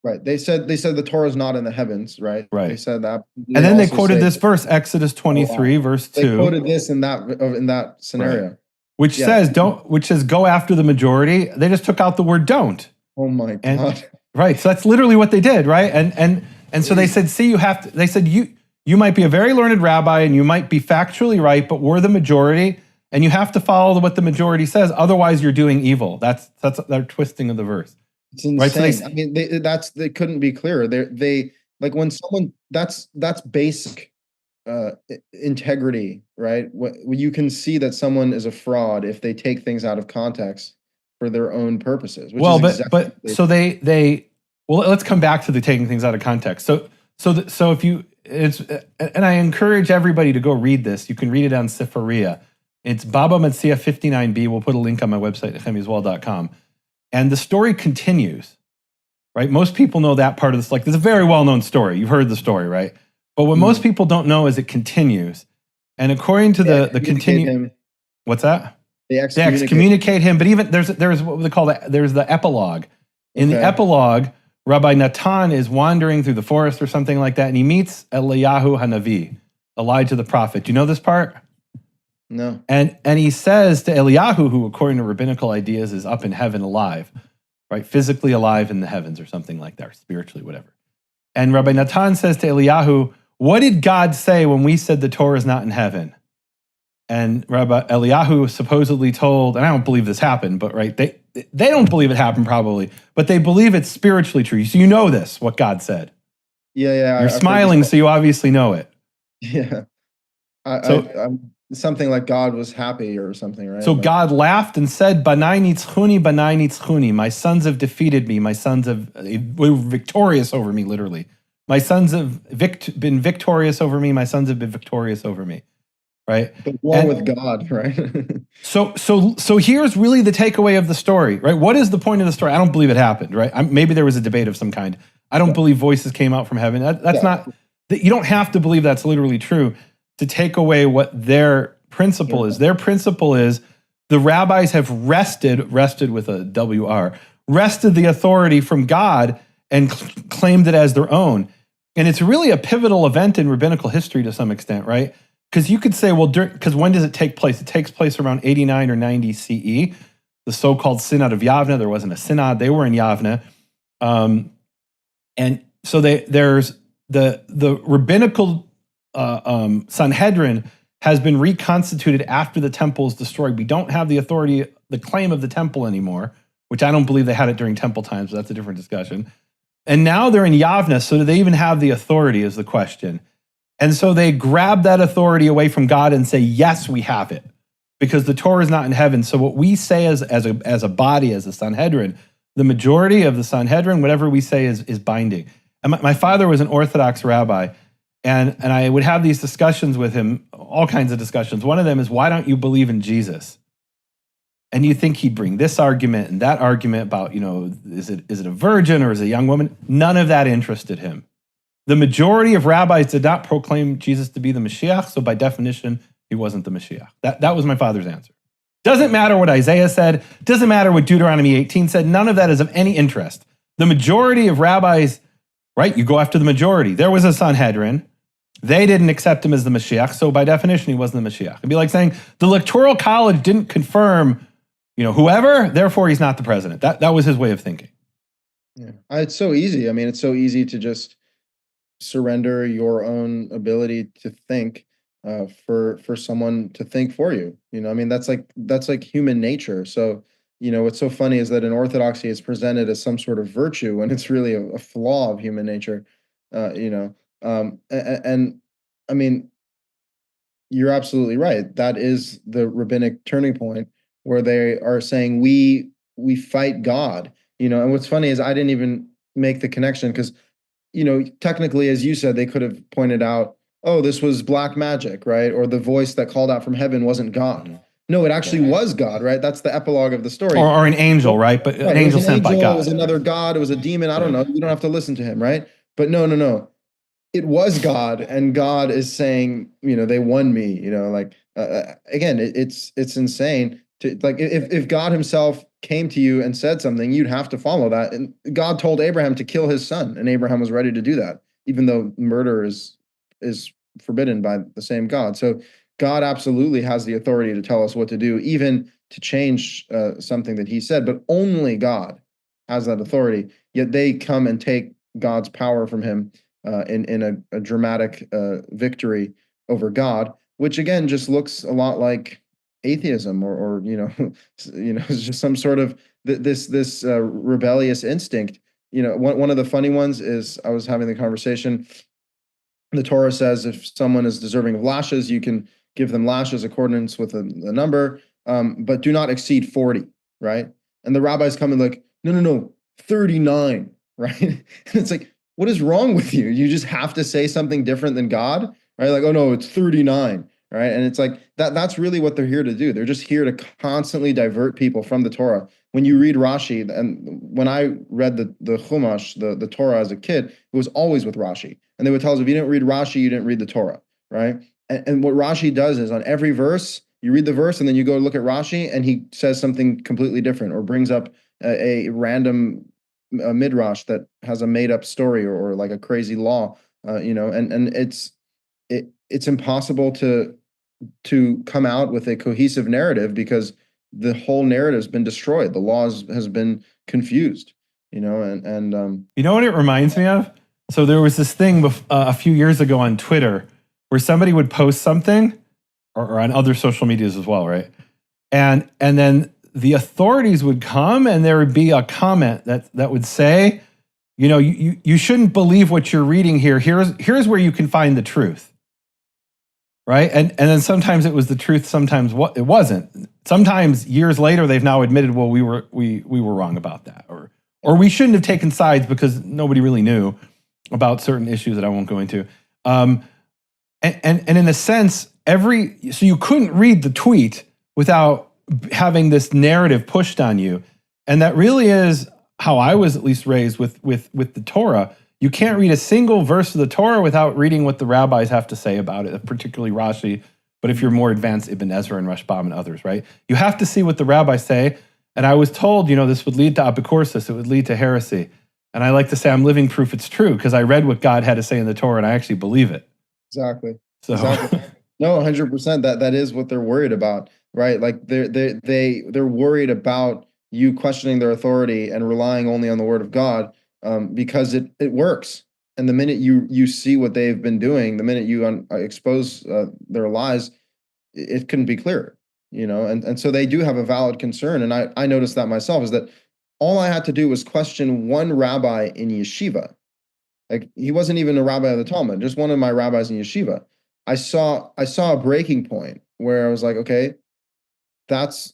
Right. They said the Torah is not in the heavens. Right. Right. They said that, and then they quoted this verse, Exodus 23, verse 2. They quoted this in that scenario, right. which says go after the majority. They just took out the word "don't." Oh my God. Right. So that's literally what they did. Right. And so they said, see, you have to. They said you might be a very learned rabbi and you might be factually right, but we're the majority. And you have to follow what the majority says, otherwise you're doing evil. That's their twisting of the verse. It's insane. Right? So they couldn't be clearer. They like when someone that's basic integrity, right? You can see that someone is a fraud if they take things out of context for their own purposes. So let's come back to the taking things out of context. So if you and I encourage everybody to go read this. You can read it on Sefaria. It's Baba Metzia 59b. We'll put a link on my website, nehemiaswell.com. And the story continues, right? Most people know that part of this. Like, it's a very well-known story. You've heard the story, right? But what most people don't know is it continues. And according to the continue, what's that? They excommunicate him. But even there's what they call there's the epilogue. In the epilogue, Rabbi Natan is wandering through the forest or something like that, and he meets Eliyahu Hanavi, Elijah the prophet. Do you know this part? No. And he says to Eliyahu, who according to rabbinical ideas is up in heaven alive, right? Physically alive in the heavens or something like that, or spiritually, whatever. And Rabbi Natan says to Eliyahu, what did God say when we said the Torah is not in heaven? And Rabbi Eliyahu was supposedly told, and I don't believe this happened, but right, they don't believe it happened probably, but they believe it's spiritually true. So you know this, what God said. Yeah. You're smiling, so you obviously know it. Yeah. something like God was happy or something, right? So Like, God laughed and said, Banai nitzchuni, my sons have defeated me, my sons have were victorious over me, literally. My sons have been victorious over me, my sons have been victorious over me, right? but war with God, right? So here's really the takeaway of the story, right? What is the point of the story? I don't believe it happened, right? Maybe there was a debate of some kind. I don't believe voices came out from heaven. That's not, you don't have to believe that's literally true to take away what their principle is. Their principle is the rabbis have wrested with a WR, wrested the authority from God and claimed it as their own. And it's really a pivotal event in rabbinical history to some extent, right? Because you could say, well, because when does it take place? It takes place around 89 or 90 CE, the so-called Synod of Yavne. There wasn't a synod. They were in Yavne. And so there's the rabbinical Sanhedrin has been reconstituted after the temple is destroyed. We don't have the authority, the claim of the temple anymore, which I don't believe they had it during temple times, but that's a different discussion. And now they're in Yavne, so do they even have the authority is the question. And so they grab that authority away from God and say, yes, we have it, because the Torah is not in heaven. So what we say as a body, as a Sanhedrin, the majority of the Sanhedrin, whatever we say is binding. And my father was an Orthodox rabbi, and I would have these discussions with him, all kinds of discussions. One of them is, why don't you believe in Jesus? And you think he'd bring this argument and that argument about, is it a virgin or is it a young woman? None of that interested him. The majority of rabbis did not proclaim Jesus to be the Mashiach, so by definition, he wasn't the Mashiach. That was my father's answer. Doesn't matter what Isaiah said, doesn't matter what Deuteronomy 18 said, none of that is of any interest. The majority of rabbis, right, you go after the majority. There was a Sanhedrin, they didn't accept him as the Mashiach, so by definition, he wasn't the Mashiach. It'd be like saying the Electoral College didn't confirm, whoever, therefore he's not the president. That was his way of thinking. Yeah. It's so easy. I mean, it's so easy to just surrender your own ability to think for someone to think for you. I mean, that's like human nature. So, what's so funny is that in Orthodoxy, it's presented as some sort of virtue, and it's really a flaw of human nature. And I mean, you're absolutely right. That is the rabbinic turning point where they are saying we fight God. And what's funny is I didn't even make the connection because technically, as you said, they could have pointed out, oh, this was black magic, right? Or the voice that called out from heaven wasn't God. No, it actually was God, right? That's the epilogue of the story. Or an angel, right? But an angel sent by God. It was another God. It was a demon. I don't know. You don't have to listen to him, right? But no. It was God, and God is saying, they won me. Again, it's insane. If God himself came to you and said something, you'd have to follow that. And God told Abraham to kill his son, and Abraham was ready to do that, even though murder is forbidden by the same God. So God absolutely has the authority to tell us what to do, even to change something that he said, but only God has that authority. Yet they come and take God's power from him in a dramatic victory over God, which again just looks a lot like atheism or it's just some sort of this rebellious instinct. One of the funny ones is, I was having the conversation, the Torah says if someone is deserving of lashes, you can give them lashes accordance with a number, but do not exceed 40, right? And the rabbis come and like, no, 39, right? And it's like, what is wrong with you? You just have to say something different than God, right? Like, oh no, it's 39. Right. And it's like that's really what they're here to do. They're just here to constantly divert people from the Torah. When you read Rashi, and when I read the Chumash, the Torah as a kid, it was always with Rashi. And they would tell us, if you didn't read Rashi, you didn't read the Torah. Right. And what Rashi does is on every verse, you read the verse and then you go look at Rashi and he says something completely different or brings up a random midrash that has a made up story or like a crazy law, and it's impossible to come out with a cohesive narrative because the whole narrative has been destroyed. The laws has been confused, and you know what it reminds me of? So there was this thing a few years ago on Twitter where somebody would post something or on other social medias as well, right? And then the authorities would come and there would be a comment that would say, you shouldn't believe what you're reading here. Here's where you can find the truth. right? And then sometimes it was the truth, sometimes what it wasn't. Sometimes years later they've now admitted, well, we were wrong about that, or we shouldn't have taken sides because nobody really knew about certain issues that I won't go into. And in a sense, so you couldn't read the tweet without having this narrative pushed on you. And that really is how I was at least raised with the Torah. You can't read a single verse of the Torah without reading what the rabbis have to say about it, particularly Rashi. But if you're more advanced, Ibn Ezra and Rashbam and others, right? You have to see what the rabbis say. And I was told, this would lead to apicorsis, it would lead to heresy. And I like to say I'm living proof it's true because I read what God had to say in the Torah and I actually believe it. Exactly. So. Exactly. No, 100%. That is what they're worried about, right? Like they're worried about you questioning their authority and relying only on the word of God, because it works. And the minute you see what they've been doing, the minute you expose their lies, it couldn't be clearer, And so they do have a valid concern, and I noticed that myself, is that all I had to do was question one rabbi in yeshiva. Like, he wasn't even a rabbi of the Talmud, just one of my rabbis in yeshiva. I saw a breaking point where I was like, okay, that's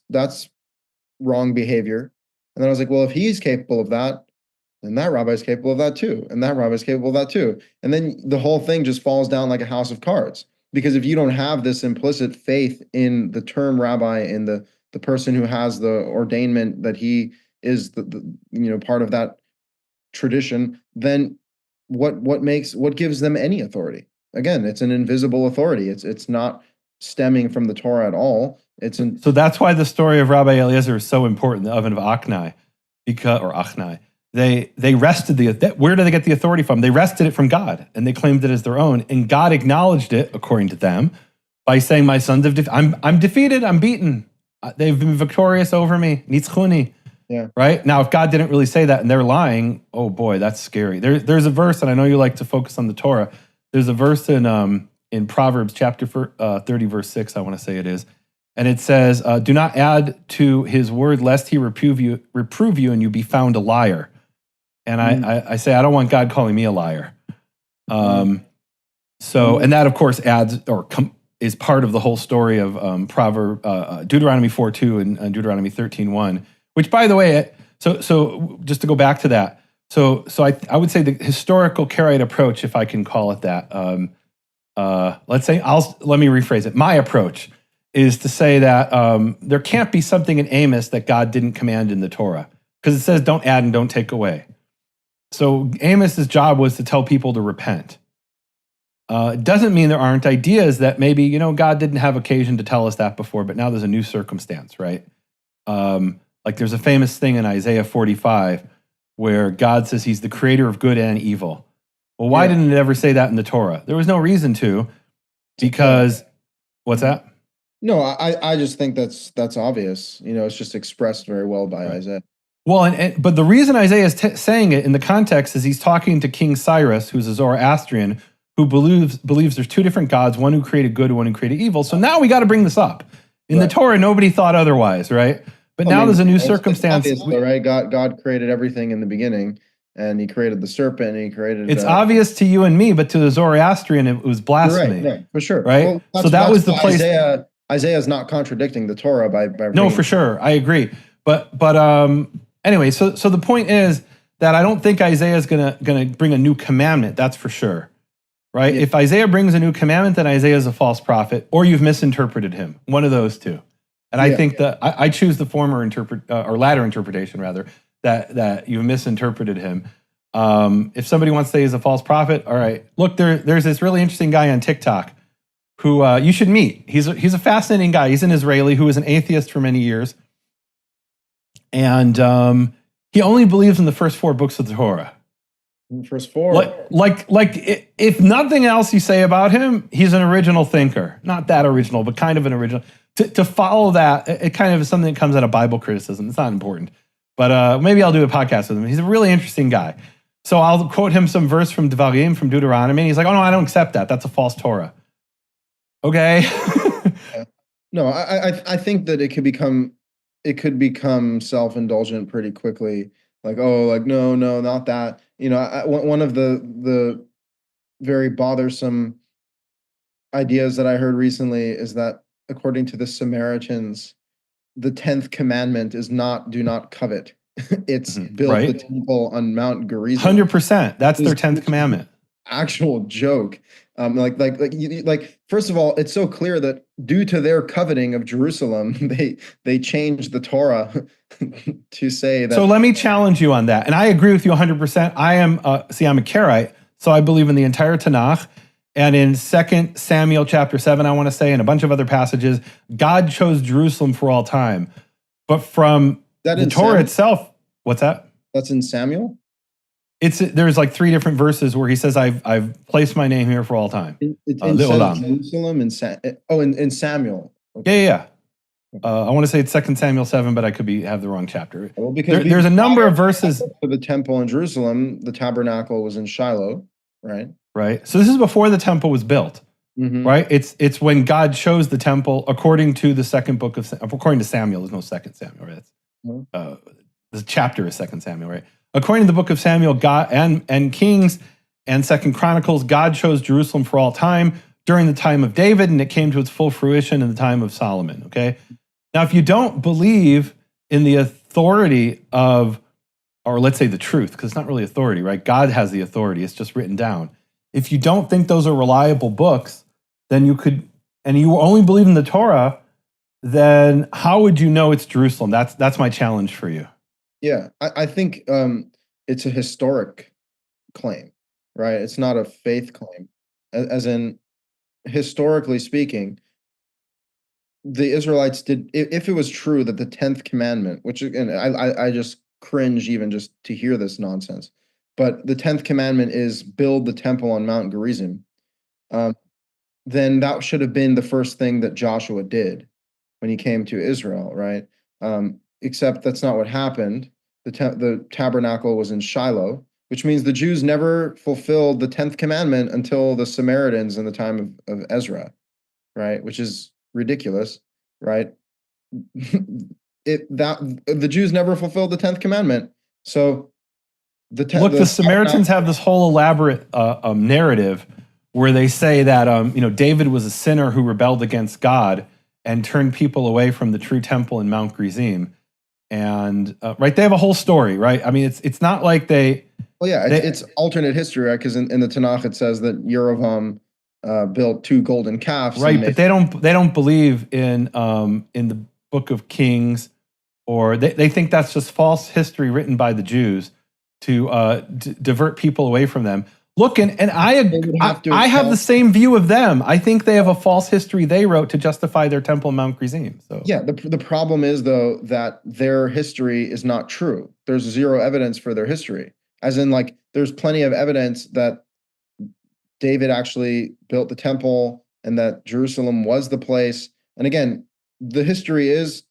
wrong behavior. And then I was like, well, if he's capable of that, then that rabbi's capable of that too. And that rabbi's capable of that too. And then the whole thing just falls down like a house of cards. Because if you don't have this implicit faith in the term rabbi, in the person who has the ordainment that he is the part of that tradition, then what gives them any authority? Again, it's an invisible authority. It's not stemming from the Torah at all. So that's why the story of Rabbi Eliezer is so important, the oven of Aknai, Aknai. They wrested where do they get the authority from? They wrested it from God, and they claimed it as their own. And God acknowledged it, according to them, by saying, "My sons have I'm defeated. I'm beaten. They've been victorious over me. Nitzchuni." Yeah. Right? Now, if God didn't really say that and they're lying, oh boy, that's scary. There's a verse, and I know you like to focus on the Torah. There's a verse in Proverbs chapter 30, verse 6, I want to say it is. And it says, do not add to his word lest he reprove you and you be found a liar. And I say, I don't want God calling me a liar. And that, of course, adds is part of the whole story of Deuteronomy 4:2 and Deuteronomy 13:1. Which, by the way, so just to go back to that, so I would say the historical Karaite approach, if I can call it that, let me rephrase it. My approach is to say that there can't be something in Amos that God didn't command in the Torah, because it says don't add and don't take away. So Amos's job was to tell people to repent. It doesn't mean there aren't ideas that maybe, God didn't have occasion to tell us that before, but now there's a new circumstance, right? Like there's a famous thing in Isaiah 45 where God says he's the creator of good and evil. Well, why didn't it ever say that in the Torah? There was no reason to, because, what's that? No, I just think that's obvious. It's just expressed very well by Isaiah. Well, but the reason Isaiah is saying it in the context is he's talking to King Cyrus, who's a Zoroastrian, who believes there's two different gods, one who created good, one who created evil. So now we got to bring this up. In the Torah, nobody thought otherwise, right? But now there's a new circumstance. It's obvious, right? God created everything in the beginning, and he created the serpent, and he created... It's obvious to you and me, but to the Zoroastrian, it was blasphemy. Right, yeah, for sure. Right? Well, so that was the place... Isaiah is not contradicting the Torah by no, for sure. I agree. But anyway, so the point is that I don't think Isaiah is gonna bring a new commandment, that's for sure. Right? Yeah. If Isaiah brings a new commandment, then Isaiah is a false prophet, or you've misinterpreted him. One of those two. And I think that I choose the former or latter interpretation, rather, that you've misinterpreted him. If somebody wants to say he's a false prophet, all right. Look, there's this really interesting guy on TikTok who you should meet. He's a fascinating guy. He's an Israeli who was an atheist for many years. And he only believes in the first 4 books of the Torah. First 4? Like if nothing else you say about him, he's an original thinker. Not that original, but kind of an original. To follow that, it kind of is something that comes out of Bible criticism. It's not important. But maybe I'll do a podcast with him. He's a really interesting guy. So I'll quote him some verse from Devarim, from Deuteronomy. And he's like, oh, no, I don't accept that. That's a false Torah. Okay. No, I think that it could become self-indulgent pretty quickly. Like, no, not that. One of the very bothersome ideas that I heard recently is that according to the Samaritans, the 10th commandment is not do not covet. It's build the Right? temple on Mount Gerizim. 100%. That's their 10th Which is commandment. actual joke. First of all, it's so clear that due to their coveting of Jerusalem, they changed the Torah to say that. So let me challenge you on that. And I agree with you 100%. I'm a Karaite, so I believe in the entire Tanakh. And in 2 Samuel chapter 7, I want to say, and a bunch of other passages, God chose Jerusalem for all time. But from the Torah itself, what's that? That's in Samuel? There's like 3 different verses where he says, I've placed my name here for all time. It says Jerusalem in Samuel. Okay. Yeah. I want to say it's 2 Samuel 7, but I could have the wrong chapter. Well, because there's a number of verses. For the temple in Jerusalem, the tabernacle was in Shiloh, right? Right. So this is before the temple was built, right? It's when God chose the temple according to the according to Samuel. There's no 2 Samuel, right? The chapter is 2 Samuel, right? According to the book of Samuel, God and Kings and 2 Chronicles, God chose Jerusalem for all time during the time of David, and it came to its full fruition in the time of Solomon, okay? Now, if you don't believe in the authority of, or let's say the truth, because it's not really authority, right? God has the authority. It's just written down. If you don't think those are reliable books, then and you only believe in the Torah, then how would you know it's Jerusalem? That's my challenge for you. Yeah, I think it's a historic claim, right? It's not a faith claim. As in, historically speaking, the Israelites did, if it was true that the 10th commandment, which again, I just cringe even just to hear this nonsense, but the 10th commandment is build the temple on Mount Gerizim, then that should have been the first thing that Joshua did when he came to Israel, right? Except that's not what happened. The tabernacle was in Shiloh, which means the Jews never fulfilled the 10th commandment until the Samaritans in the time of Ezra, right? Which is ridiculous, right? The Jews never fulfilled the 10th commandment. So the Samaritans have this whole elaborate narrative where they say that David was a sinner who rebelled against God and turned people away from the true temple in Mount Gerizim. And right, they have a whole story, right? I mean, it's not like they. Well, yeah, it's alternate history, right? Because in the Tanakh it says that Yerovam built 2 golden calves, right? But they don't believe in the Book of Kings, or they think that's just false history written by the Jews to divert people away from them. Look, and I have the same view of them. I think they have a false history they wrote to justify their temple in Mount Gerizim. So yeah, the problem is though that their history is not true. There's 0 evidence for their history. As in, like, there's plenty of evidence that David actually built the temple and that Jerusalem was the place. And again, the history is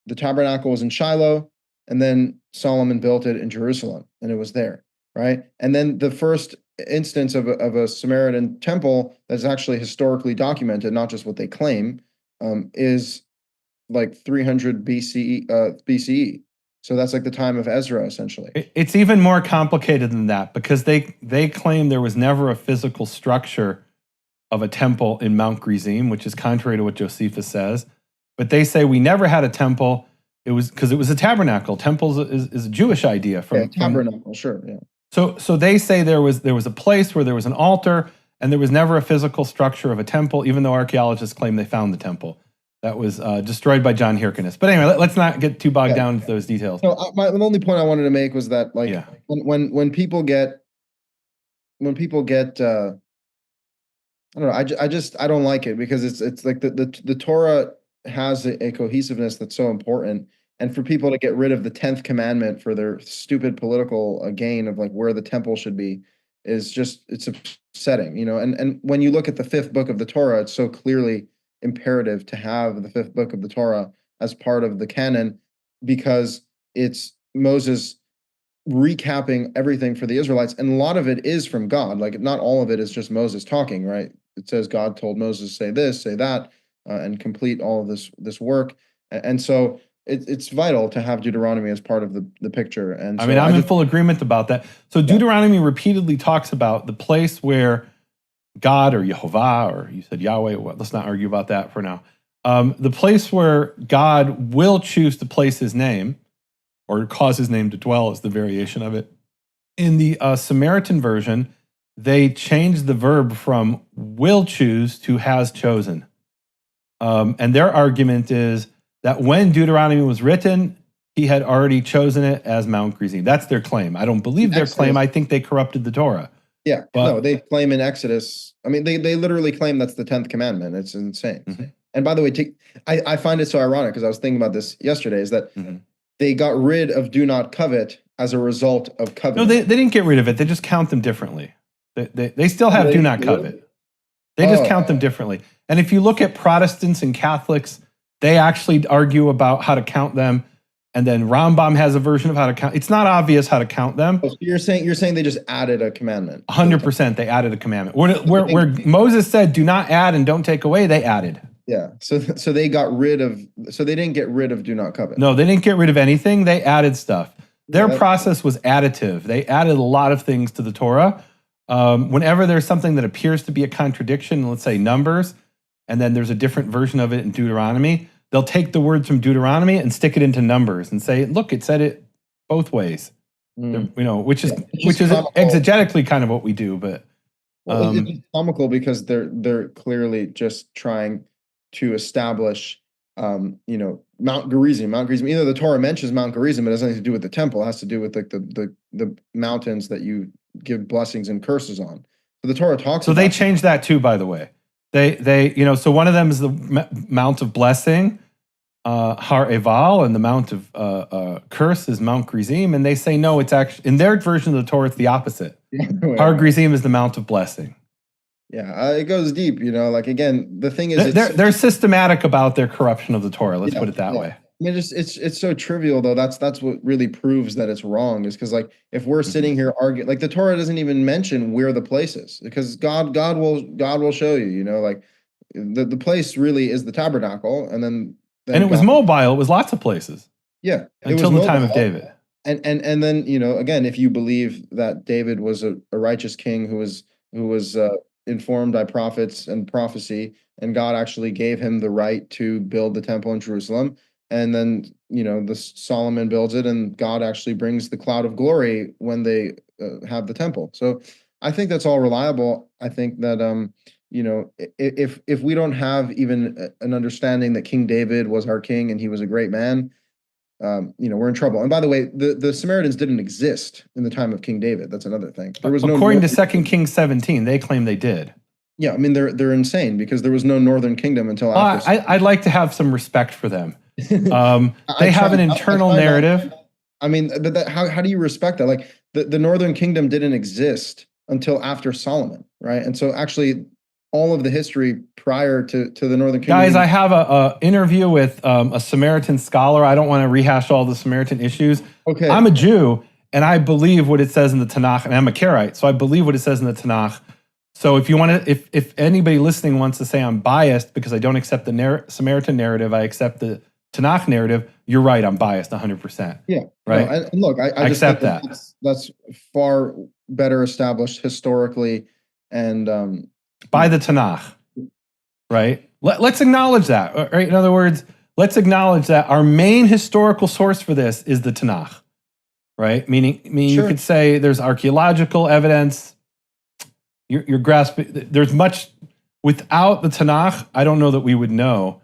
the tabernacle was in Shiloh, and then Solomon built it in Jerusalem, and it was there, right? And then the first instance of a Samaritan temple that's actually historically documented, not just what they claim, is like 300 BCE. So that's like the time of Ezra, essentially. It's even more complicated than that, because they claim there was never a physical structure of a temple in Mount Gerizim, which is contrary to what Josephus says. But they say we never had a temple. It was because it was a tabernacle. Temples is a Jewish idea. Tabernacle, sure, yeah. So they say there was a place where there was an altar, and there was never a physical structure of a temple, even though archaeologists claim they found the temple. That was destroyed by John Hyrcanus. But anyway, let's not get too bogged down into those details. So the only point I wanted to make was that, like, when people get I don't know, I don't like it, because it's like the Torah has a cohesiveness that's so important, and for people to get rid of the 10th commandment for their stupid political gain of like where the temple should be is just, it's upsetting, and when you look at the 5th book of the Torah, it's so clearly imperative to have the 5th book of the Torah as part of the canon, because it's Moses recapping everything for the Israelites, and a lot of it is from God. Like, not all of it is just Moses talking, right? It says God told Moses, say this, say that, and complete all of this work. And so it's vital to have Deuteronomy as part of the picture. And so I'm in full agreement about that. So Deuteronomy repeatedly talks about the place where God or Yehovah, or you said Yahweh. Well, let's not argue about that for now. The place where God will choose to place his name or cause his name to dwell is the variation of it. In the Samaritan version, they changed the verb from will choose to has chosen. And their argument is that when Deuteronomy was written, he had already chosen it as Mount Gerizim. That's their claim. I don't believe their claim. I think they corrupted the Torah. Yeah, no, they claim in Exodus. I mean, they literally claim that's the 10th commandment. It's insane. Mm-hmm. And by the way, I find it so ironic because I was thinking about this yesterday, is that they got rid of do not covet as a result of coveting. No, they didn't get rid of it. They just count them differently. They still have do not covet. They just count them differently. And if you look at Protestants and Catholics, they actually argue about how to count them. And then Rambam has a version of how to count. It's not obvious how to count them. So you're saying they just added a commandment. 100%, they added a commandment. Where Moses said, "Do not add and don't take away," they added. Yeah. So they got rid of. So they didn't get rid of do not covet. No, they didn't get rid of anything. They added stuff. Their process was additive. They added a lot of things to the Torah. Whenever there's something that appears to be a contradiction, let's say Numbers, and then there's a different version of it in Deuteronomy, they'll take the words from Deuteronomy and stick it into Numbers and say, "Look, it said it both ways." Which is exegetically kind of what we do, but it's comical because they're clearly just trying to establish, Mount Gerizim. Either the Torah mentions Mount Gerizim, it has nothing to do with the temple. It has to do with the mountains that you give blessings and curses on. So the Torah talks. So they changed that too, by the way. They so one of them is the Mount of Blessing, Har Eval, and the Mount of Curse is Mount Gerizim, and they say no, it's actually in their version of the Torah, it's the opposite. Har Gerizim is the Mount of Blessing. Yeah, it goes deep. Again, the thing is, they're systematic about their corruption of the Torah. Let's put it that way. I mean, it's so trivial though. That's what really proves that it's wrong. Is because if we're sitting here arguing, the Torah doesn't even mention where the place is, because God will show you. The place really is the tabernacle, and then it was mobile. It was lots of places. Yeah, until the time of David. And then again, if you believe that David was a righteous king who was informed by prophets and prophecy, and God actually gave him the right to build the temple in Jerusalem. And then, the Solomon builds it, and God actually brings the cloud of glory when they have the temple. So I think that's all reliable. I think that, if we don't have even an understanding that King David was our king and he was a great man, we're in trouble. And by the way, the Samaritans didn't exist in the time of King David. That's another thing. There was according to 2 Kings 17, they claim they did. Yeah, I mean, they're insane because there was no northern kingdom until after. I'd like to have some respect for them. They have an internal narrative. I mean, but how do you respect that? The northern kingdom didn't exist until after Solomon, right? And so actually, all of the history prior to the northern kingdom. Guys, I have a interview with a Samaritan scholar. I don't want to rehash all the Samaritan issues. Okay, I'm a Jew, and I believe what it says in the Tanakh, and I'm a Karaite, so I believe what it says in the Tanakh. So if you want to, if anybody listening wants to say I'm biased because I don't accept the Samaritan narrative, I accept the Tanakh narrative, you're right, I'm biased 100%. Yeah. Right. No, and look, I just accept think that's far better established historically and by the Tanakh. Right? Let's acknowledge that. Right? In other words, let's acknowledge that our main historical source for this is the Tanakh. Right? Meaning Sure. You could say there's archaeological evidence. You're grasping. There's much without the Tanakh. I don't know that we would know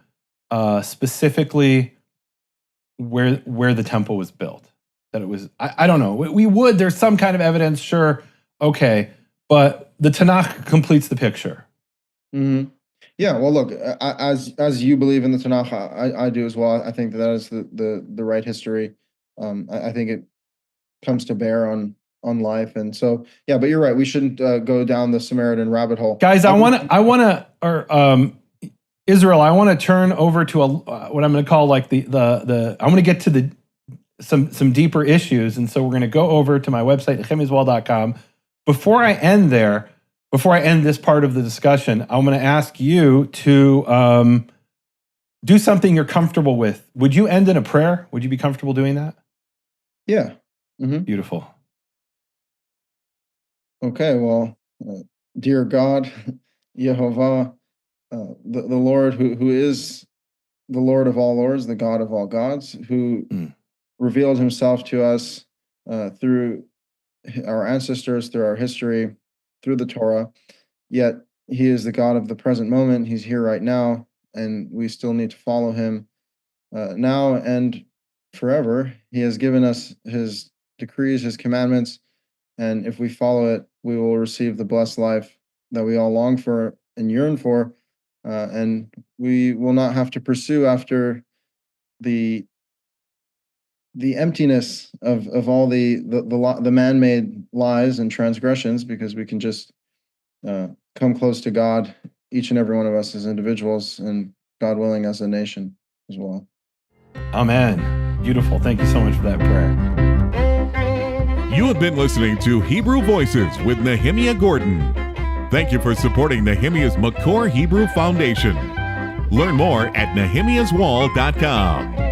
specifically where the temple was built. That it was. I don't know. We would. There's some kind of evidence. Sure. Okay. But the Tanakh completes the picture. Mm-hmm. Yeah. Well, look. As you believe in the Tanakh, I do as well. I think that is the right history. I think it comes to bear on life, and so yeah. But you're right. We shouldn't go down the Samaritan rabbit hole, guys. I want to, Israel. I want to turn over to what I'm going to call the. I want to get to some deeper issues, and so we're going to go over to my website nehemiaswell.com. Before I end this part of the discussion, I'm going to ask you to do something you're comfortable with. Would you end in a prayer? Would you be comfortable doing that? Yeah. Mm-hmm. Beautiful. Okay, well, dear God, Yehovah, the Lord who is the Lord of all lords, the God of all gods, who revealed himself to us through our ancestors, through our history, through the Torah. Yet he is the God of the present moment. He's here right now, and we still need to follow him now and forever. He has given us his decrees, his commandments, and if we follow it, we will receive the blessed life that we all long for and yearn for, and we will not have to pursue after the emptiness of all the man-made lies and transgressions, because we can just come close to God, each and every one of us as individuals, and God willing, as a nation as well. Amen. Beautiful. Thank you so much for that prayer. You have been listening to Hebrew Voices with Nehemia Gordon. Thank you for supporting Nehemia's Makor Hebrew Foundation. Learn more at nehemiaswall.com.